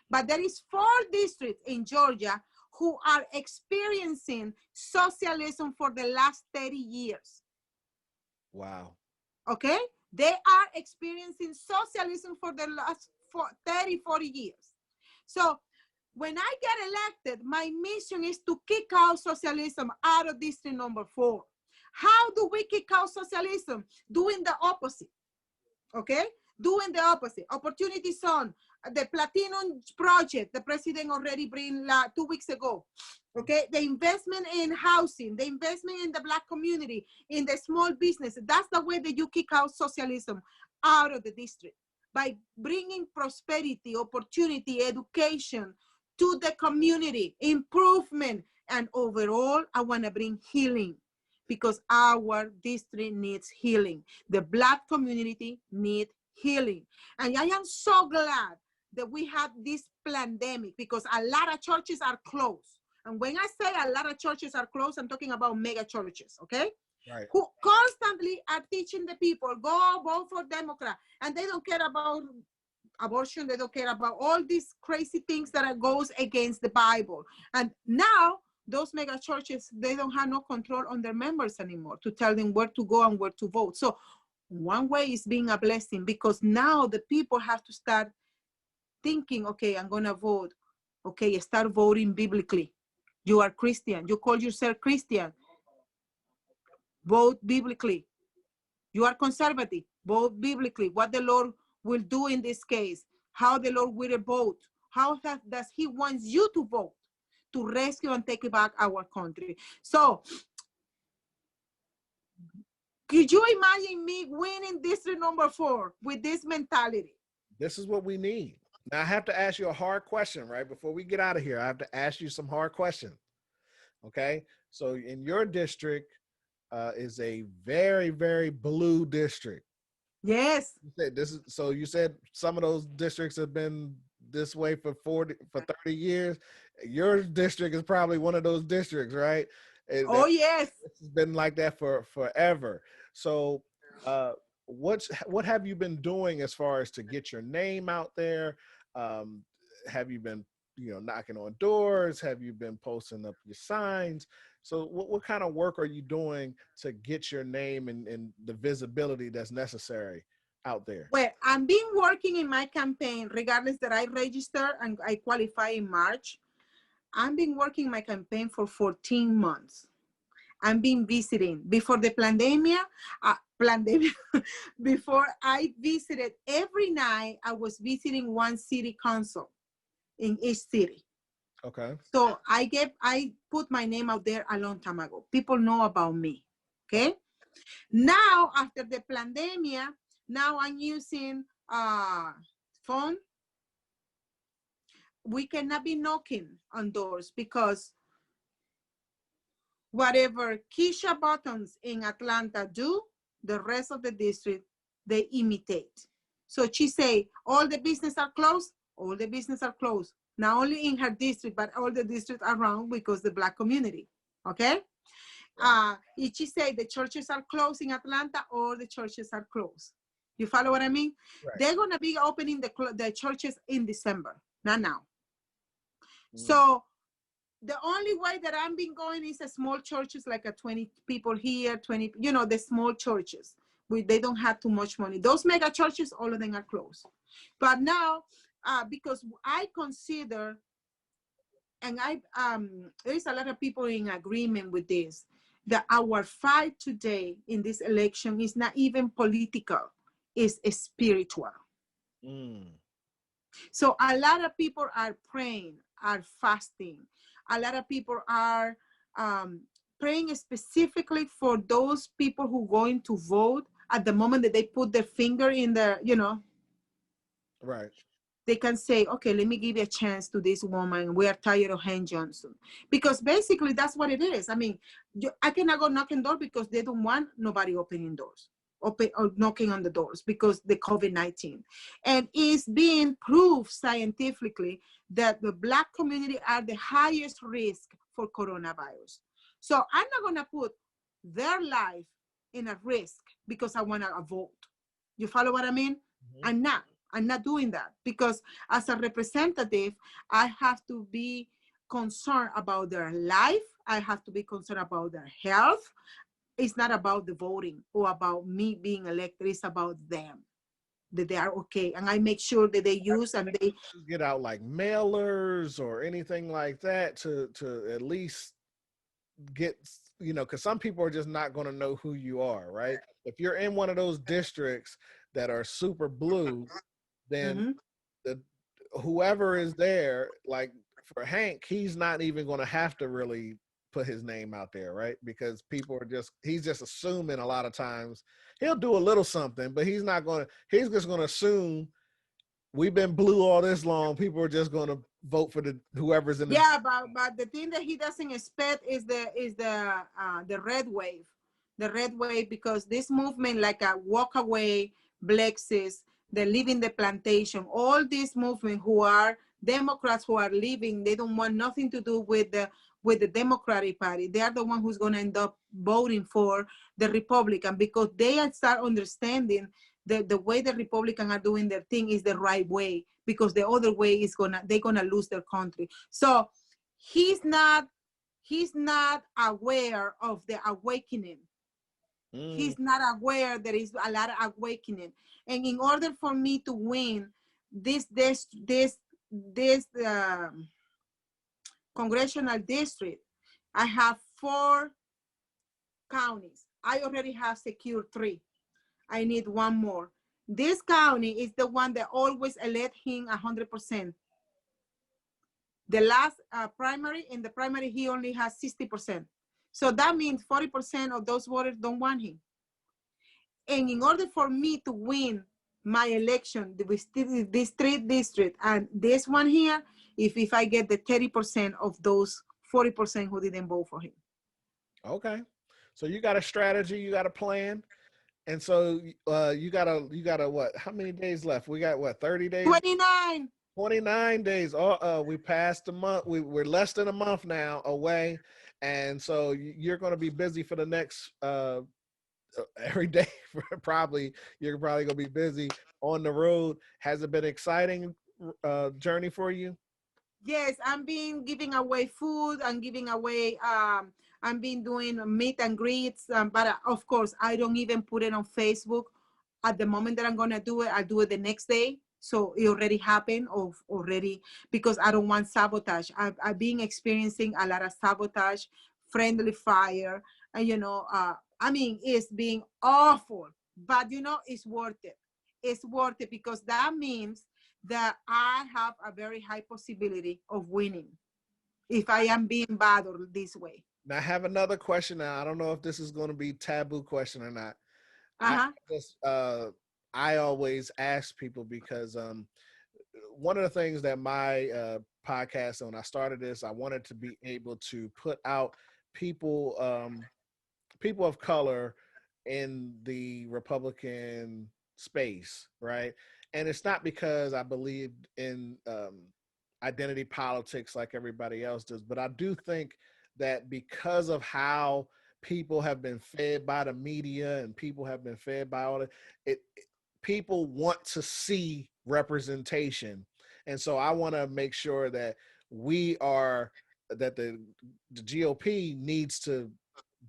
But there is 4 districts in Georgia who are experiencing socialism for the last 30 years. Wow. Okay? They are experiencing socialism for the last 30, 40 years. So when I get elected, my mission is to kick out socialism out of district number 4. How do we kick out socialism? Doing the opposite, okay? Doing the opposite. Opportunity Zone, the Platinum Project, the president already bring 2 weeks ago, okay? The investment in housing, the investment in the Black community, in the small business. That's the way that you kick out socialism out of the district, by bringing prosperity, opportunity, education to the community, improvement, and overall, I want to bring healing, because our district needs healing. The Black community needs healing. And I am so glad that we have this pandemic, because a lot of churches are closed. And when I say a lot of churches are closed, I'm talking about mega churches, okay? Right. Who constantly are teaching the people, go vote for Democrat. And they don't care about abortion. They don't care about all these crazy things that goes against the Bible. And now, those mega churches, they don't have no control on their members anymore to tell them where to go and where to vote. So one way is being a blessing, because now the people have to start thinking, okay, I'm going to vote. Okay, start voting biblically. You are Christian. You call yourself Christian. Vote biblically. You are conservative. Vote biblically. What the Lord will do in this case. How the Lord will vote. does he want you to vote to rescue and take back our country? So could you imagine me winning district number 4 with this mentality? This is what we need. Now I have to ask you a hard question, right? Before we get out of here, I have to ask you some hard questions. Okay. So in your district is a very, very blue district. Yes. You said this is so you said some of those districts have been this way for 30 years. Your district is probably one of those districts, right? Oh, yes. It's been like that for forever. So what have you been doing as far as to get your name out there? Um, have you been, knocking on doors? Have you been posting up your signs? So what kind of work are you doing to get your name and the visibility that's necessary out there? Well, I've been working in my campaign, regardless that I register and I qualify in March. I've been working my campaign for 14 months. I've been visiting before the pandemic, before I visited every night, I was visiting one city council in each city. Okay. So I put my name out there a long time ago. People know about me. Okay. Now, after the pandemic, now I'm using phone. We cannot be knocking on doors because whatever Keisha Buttons in Atlanta do, the rest of the district, they imitate. So she say, all the business are closed, all the business are closed. Not only in her district, but all the districts around because the Black community, okay? If she say the churches are closed in Atlanta, all the churches are closed. You follow what I mean? Right. They're gonna be opening the churches in December, not now. So the only way that I've been going is a small churches, like a 20 people here, 20, the small churches. They don't have too much money. Those mega churches, all of them are closed. But now, because I consider, and there is a lot of people in agreement with this, that our fight today in this election is not even political, it's spiritual. So a lot of people are praying, are fasting. A lot of people are praying specifically for those people who are going to vote at the moment that they put their finger in the, right. They can say, okay, let me give a chance to this woman. We are tired of Hen Johnson. Because basically that's what it is. I mean, I cannot go knocking doors because they don't want nobody opening doors. Open or knocking on the doors because the COVID-19. And it's being proved scientifically that the Black community are the highest risk for coronavirus. So I'm not gonna put their life in a risk because I wanna vote. You follow what I mean? I'm not doing that because as a representative, I have to be concerned about their life. I have to be concerned about their health. It's not about the voting or about me being elected. It's about them, that they are okay. And I make sure that they use and they get out like mailers or anything like that to at least get, because some people are just not going to know who you are, right? If you're in one of those districts that are super blue, then whoever is there, like for Hank, he's not even going to have to really put his name out there, right? Because people are he's just assuming a lot of times. He'll do a little something, but he's just going to assume we've been blue all this long. People are just going to vote for whoever's in the. Yeah, but the thing that he doesn't expect is the red wave. The red wave, because this movement, like a walk away, Blexis, the Leaving the Plantation, all these movement who are Democrats who are leaving, they don't want nothing to do with the Democratic Party. They are the one who's going to end up voting for the Republican because they start understanding the way the Republicans are doing their thing is the right way, because the other way is they're gonna lose their country. So he's not aware of the awakening. He's not aware there is a lot of awakening. And in order for me to win this congressional district, I have 4 counties. I already have secured 3. I need 1 more. This county is the one that always elect him 100%. The last primary, in the primary, he only has 60%. So that means 40% of those voters don't want him. And in order for me to win my election, this 3rd district and this one here, if I get the 30% of those 40% who didn't vote for him. Okay. So you got a strategy, you got a plan. And so you gotta what? How many days left? We got what, 30 days? 29. 29 days. We passed the month. We're less than a month now away. And so you're gonna be busy for the next every day. Probably you're probably gonna be busy on the road. Has it been exciting journey for you? Yes, I'm being giving away food. I'm giving away. I'm been doing meet and greets. But of course, I don't even put it on Facebook. At the moment that I'm gonna do it, I do it the next day. So it already happened already, because I don't want sabotage. I've been experiencing a lot of sabotage, friendly fire, and I mean, it's being awful. But it's worth it. It's worth it because that means that I have a very high possibility of winning if I am being bothered this way. Now I have another question. Now I don't know if this is going to be taboo question or not. I Uh-huh. just I always ask people because one of the things that my podcast, when I started this, I wanted to be able to put out people people of color in the Republican space, right? And it's not because I believed in identity politics like everybody else does, but I do think that because of how people have been fed by the media and people have been fed by all people want to see representation. And so I want to make sure that we are that the GOP needs to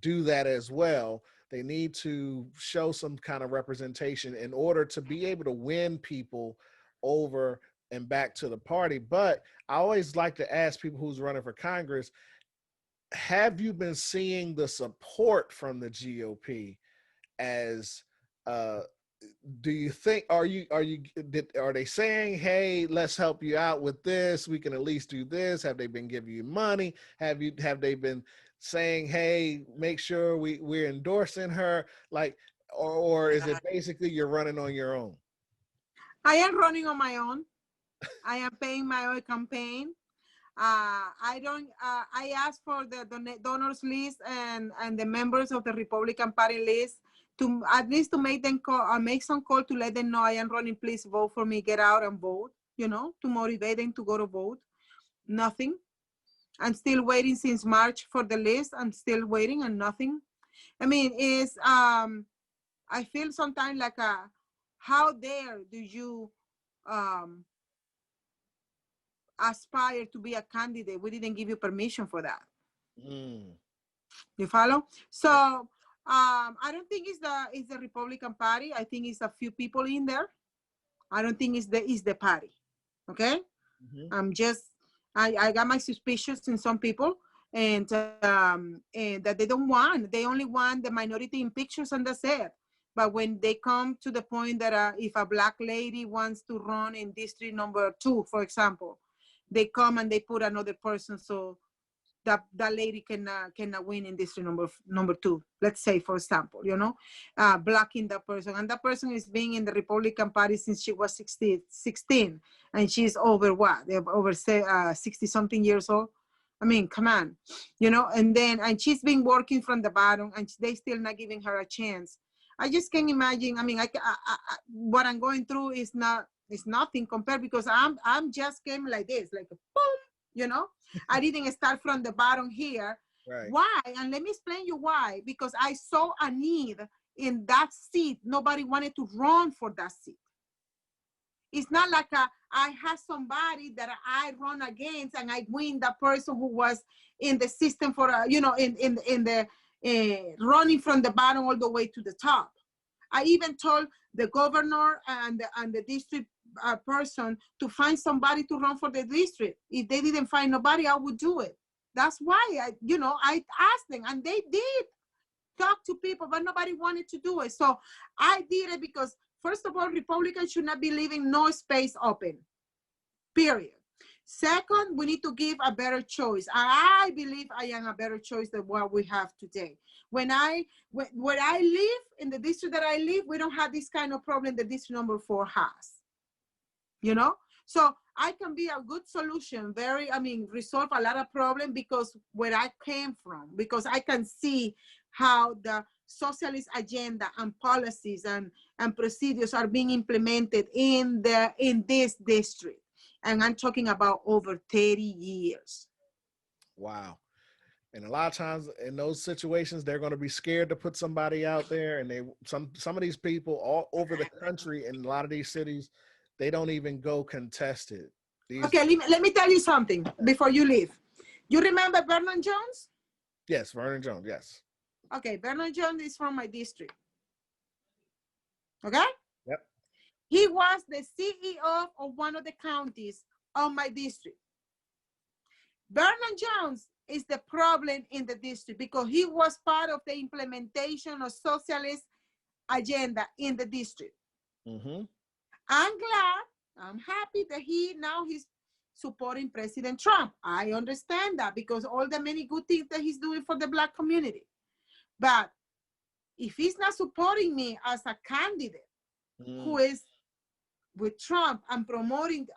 do that as well. They need to show some kind of representation in order to be able to win people over and back to the party. But I always like to ask people who's running for Congress, have you been seeing the support from the GOP as uh do you think are they saying, hey, let's help you out with this, we can at least do this? Have they been giving you money? Have they been saying, hey, make sure we're endorsing her, like, or is it basically you're running on your own? I am running on my own. I am paying my own campaign. I don't. I asked for the donors list and the members of the Republican Party list to at least to make them call, make some call to let them know I am running. Please vote for me. Get out and vote. To motivate them to go to vote. Nothing. I'm still waiting since March for the list. I'm still waiting and nothing. I mean, it's I feel sometimes like how dare do you um aspire to be a candidate? We didn't give you permission for that. Mm. You follow? So I don't think it's the Republican Party. I think it's a few people in there. I don't think it's the party. Okay. Mm-hmm. I'm just I got my suspicions in some people, and that they only want the minority in pictures, and that's it. But when they come to the point that if a black lady wants to run in district number 2, for example, they come and they put another person so that lady cannot win in district number 2. Let's say, for example, blocking that person, and that person is being in the Republican Party since she was 16, and she's over what? Over 60 something years old. I mean, come on, and she's been working from the bottom, and they still not giving her a chance. I just can't imagine. I mean, what I'm going through is nothing compared, because I'm just came like this, like a boom, I didn't start from the bottom here. Right. Why? And let me explain you why. Because I saw a need in that seat. Nobody wanted to run for that seat. It's not like I have somebody that I run against and I win that person who was in the system for, in the running from the bottom all the way to the top. I even told the governor and the district person to find somebody to run for the district. If they didn't find nobody, I would do it. That's why I asked them, and they did talk to people, but nobody wanted to do it. So I did it because, first of all, Republicans should not be leaving no space open, period. Second, we need to give a better choice. I believe I am a better choice than what we have today. Where I live, in the district that I live, we don't have this kind of problem that district number 4 has. You know? So I can be a good solution, resolve a lot of problems because where I came from, because I can see how the socialist agenda and policies and procedures are being implemented in this district. And I'm talking about over 30 years. Wow. And a lot of times in those situations, they're going to be scared to put somebody out there. And some of these people all over the country in a lot of these cities, they don't even go contested. Okay, let me tell you something before you leave. You remember Vernon Jones? Yes, Vernon Jones, yes. Okay, Vernon Jones is from my district. Okay? Yep. He was the CEO of one of the counties of my district. Vernon Jones is the problem in the district because he was part of the implementation of socialist agenda in the district. Mm-hmm. I'm happy that he's supporting President Trump. I understand that because all the many good things that he's doing for the Black community. But if he's not supporting me as a candidate who is with Trump and promoting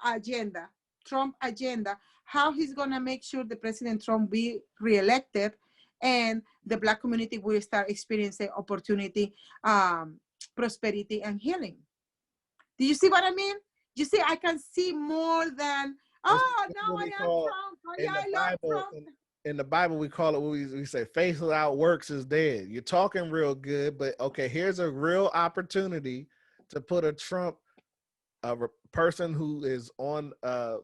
Trump agenda, how he's gonna make sure the President Trump be reelected and the Black community will start experiencing opportunity, prosperity, and healing. Do you see what I mean? You see, I can see more than, oh, no, I am Trump. Oh, yeah, I love Trump. In the Bible, we call it, we say, faith without works is dead. You're talking real good, but okay, here's a real opportunity to put a Trump, a person who is on the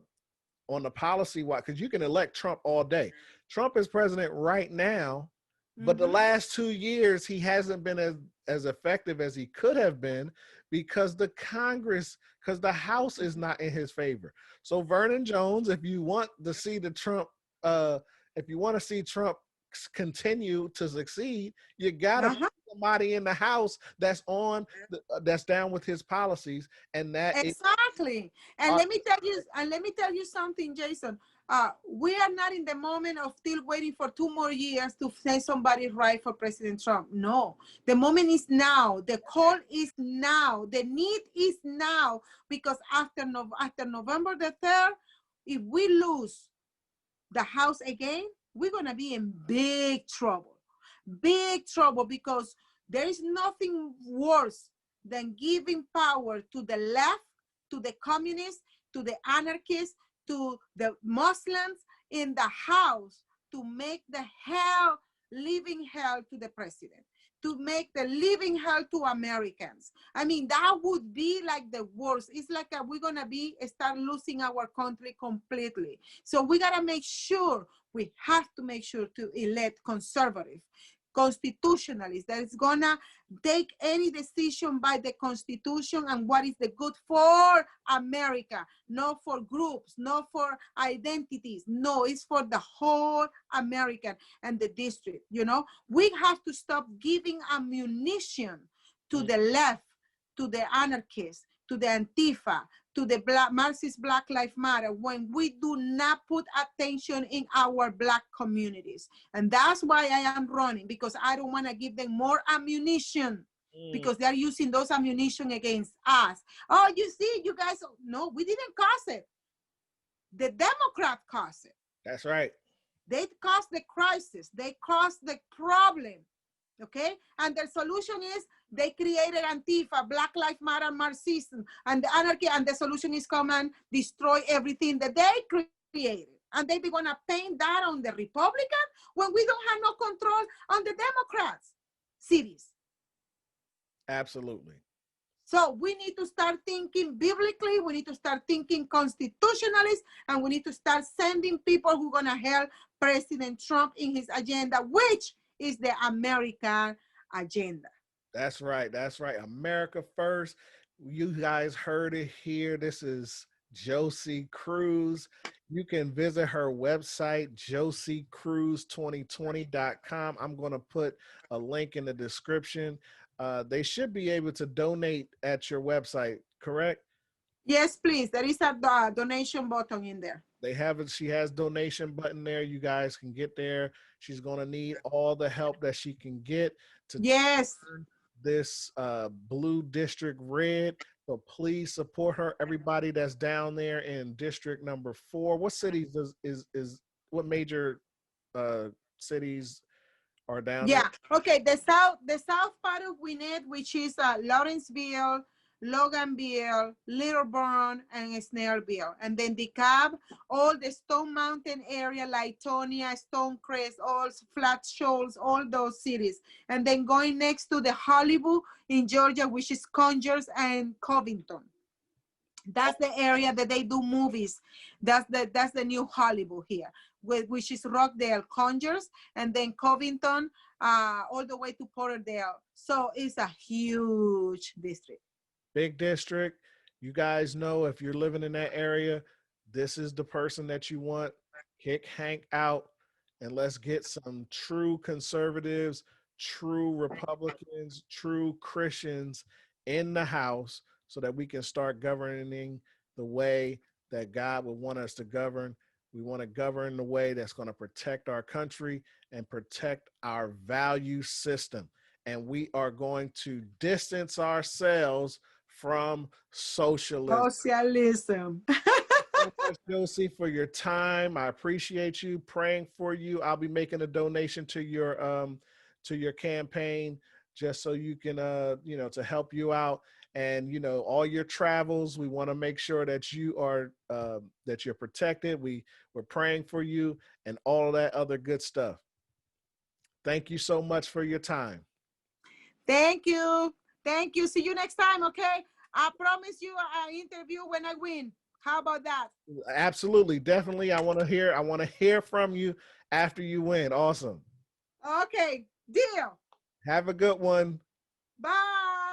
policy, because you can elect Trump all day. Trump is president right now, but the last 2 years, he hasn't been as effective as he could have been because the House is not in his favor. So Vernon Jones, if you want to see Trump continue to succeed, you gotta put somebody in the House that's down with his policies, and that exactly. And let me tell you something, Jason. We are not in the moment of still waiting for 2 more years to send somebody right for President Trump. No, the moment is now. The call is now. The need is now, because after November the 3rd, if we lose the House again, we're gonna be in big trouble, because there is nothing worse than giving power to the left, to the communists, to the anarchists, to the Muslims in the House, to make the living hell to the president, to make the living hell to Americans. I mean, that would be like the worst. It's like we're gonna start losing our country completely. So we have to make sure to elect conservative, constitutionalists that is gonna take any decision by the Constitution and what is the good for America, not for groups, not for identities. No, it's for the whole American and the district. We have to stop giving ammunition to the left, to the anarchists, to the Antifa, to the Marxist Black Lives Matter, when we do not put attention in our Black communities. And that's why I am running, because I don't want to give them more ammunition, because they're using those ammunition against us. Oh, you see, you guys, no, we didn't cause it. The Democrats caused it. That's right. They caused the crisis. They caused the problem. Okay, and the solution is they created Antifa, Black Lives Matter, Marxism, and the anarchy, and the solution is come and destroy everything that they created. And they be gonna paint that on the Republican when we don't have no control on the Democrats' cities. Absolutely. So we need to start thinking biblically, we need to start thinking constitutionalist, and we need to start sending people who are gonna help President Trump in his agenda, which is the American agenda. That's right. That's right. America first. You guys heard it here. This is Johsie Cruz. You can visit her website, josiecruz2020.com. I'm going to put a link in the description. They should be able to donate at your website, correct? Yes, please. There is a donation button in there. They have it. She has donation button there. You guys can get there. She's going to need all the help that she can get to Yes. turn this blue district red. So please support her. Everybody that's down there in district number 4. What cities is what major uh cities are down there? Yeah. Okay. The south part of Gwinnett, which is Lawrenceville, Loganville, Littleburn, and Snellville, and then DeKalb, all the Stone Mountain area, Latonia, Stonecrest, all Flat Shoals, all those cities, and then going next to the Hollywood in Georgia, which is Conyers and Covington. That's the area that they do movies. That's the new Hollywood here, which is Rockdale, Conyers, and then Covington, all the way to Porterdale. So it's a huge district. Big district. You guys know, if you're living in that area, this is the person that you want. Kick Hank out and let's get some true conservatives, true Republicans, true Christians in the House so that we can start governing the way that God would want us to govern. We want to govern in a way that's going to protect our country and protect our value system. And we are going to distance ourselves from socialism. Socialism. So much, Josie, for your time. I appreciate you. Praying for you. I'll be making a donation to your campaign just so you can to help you out. And all your travels, we want to make sure that you are that you're protected. We're praying for you and all of that other good stuff. Thank you so much for your time. Thank you. Thank you. See you next time, okay? I promise you an interview when I win. How about that? Absolutely. Definitely. I want to hear from you after you win. Awesome. Okay, deal. Have a good one. Bye.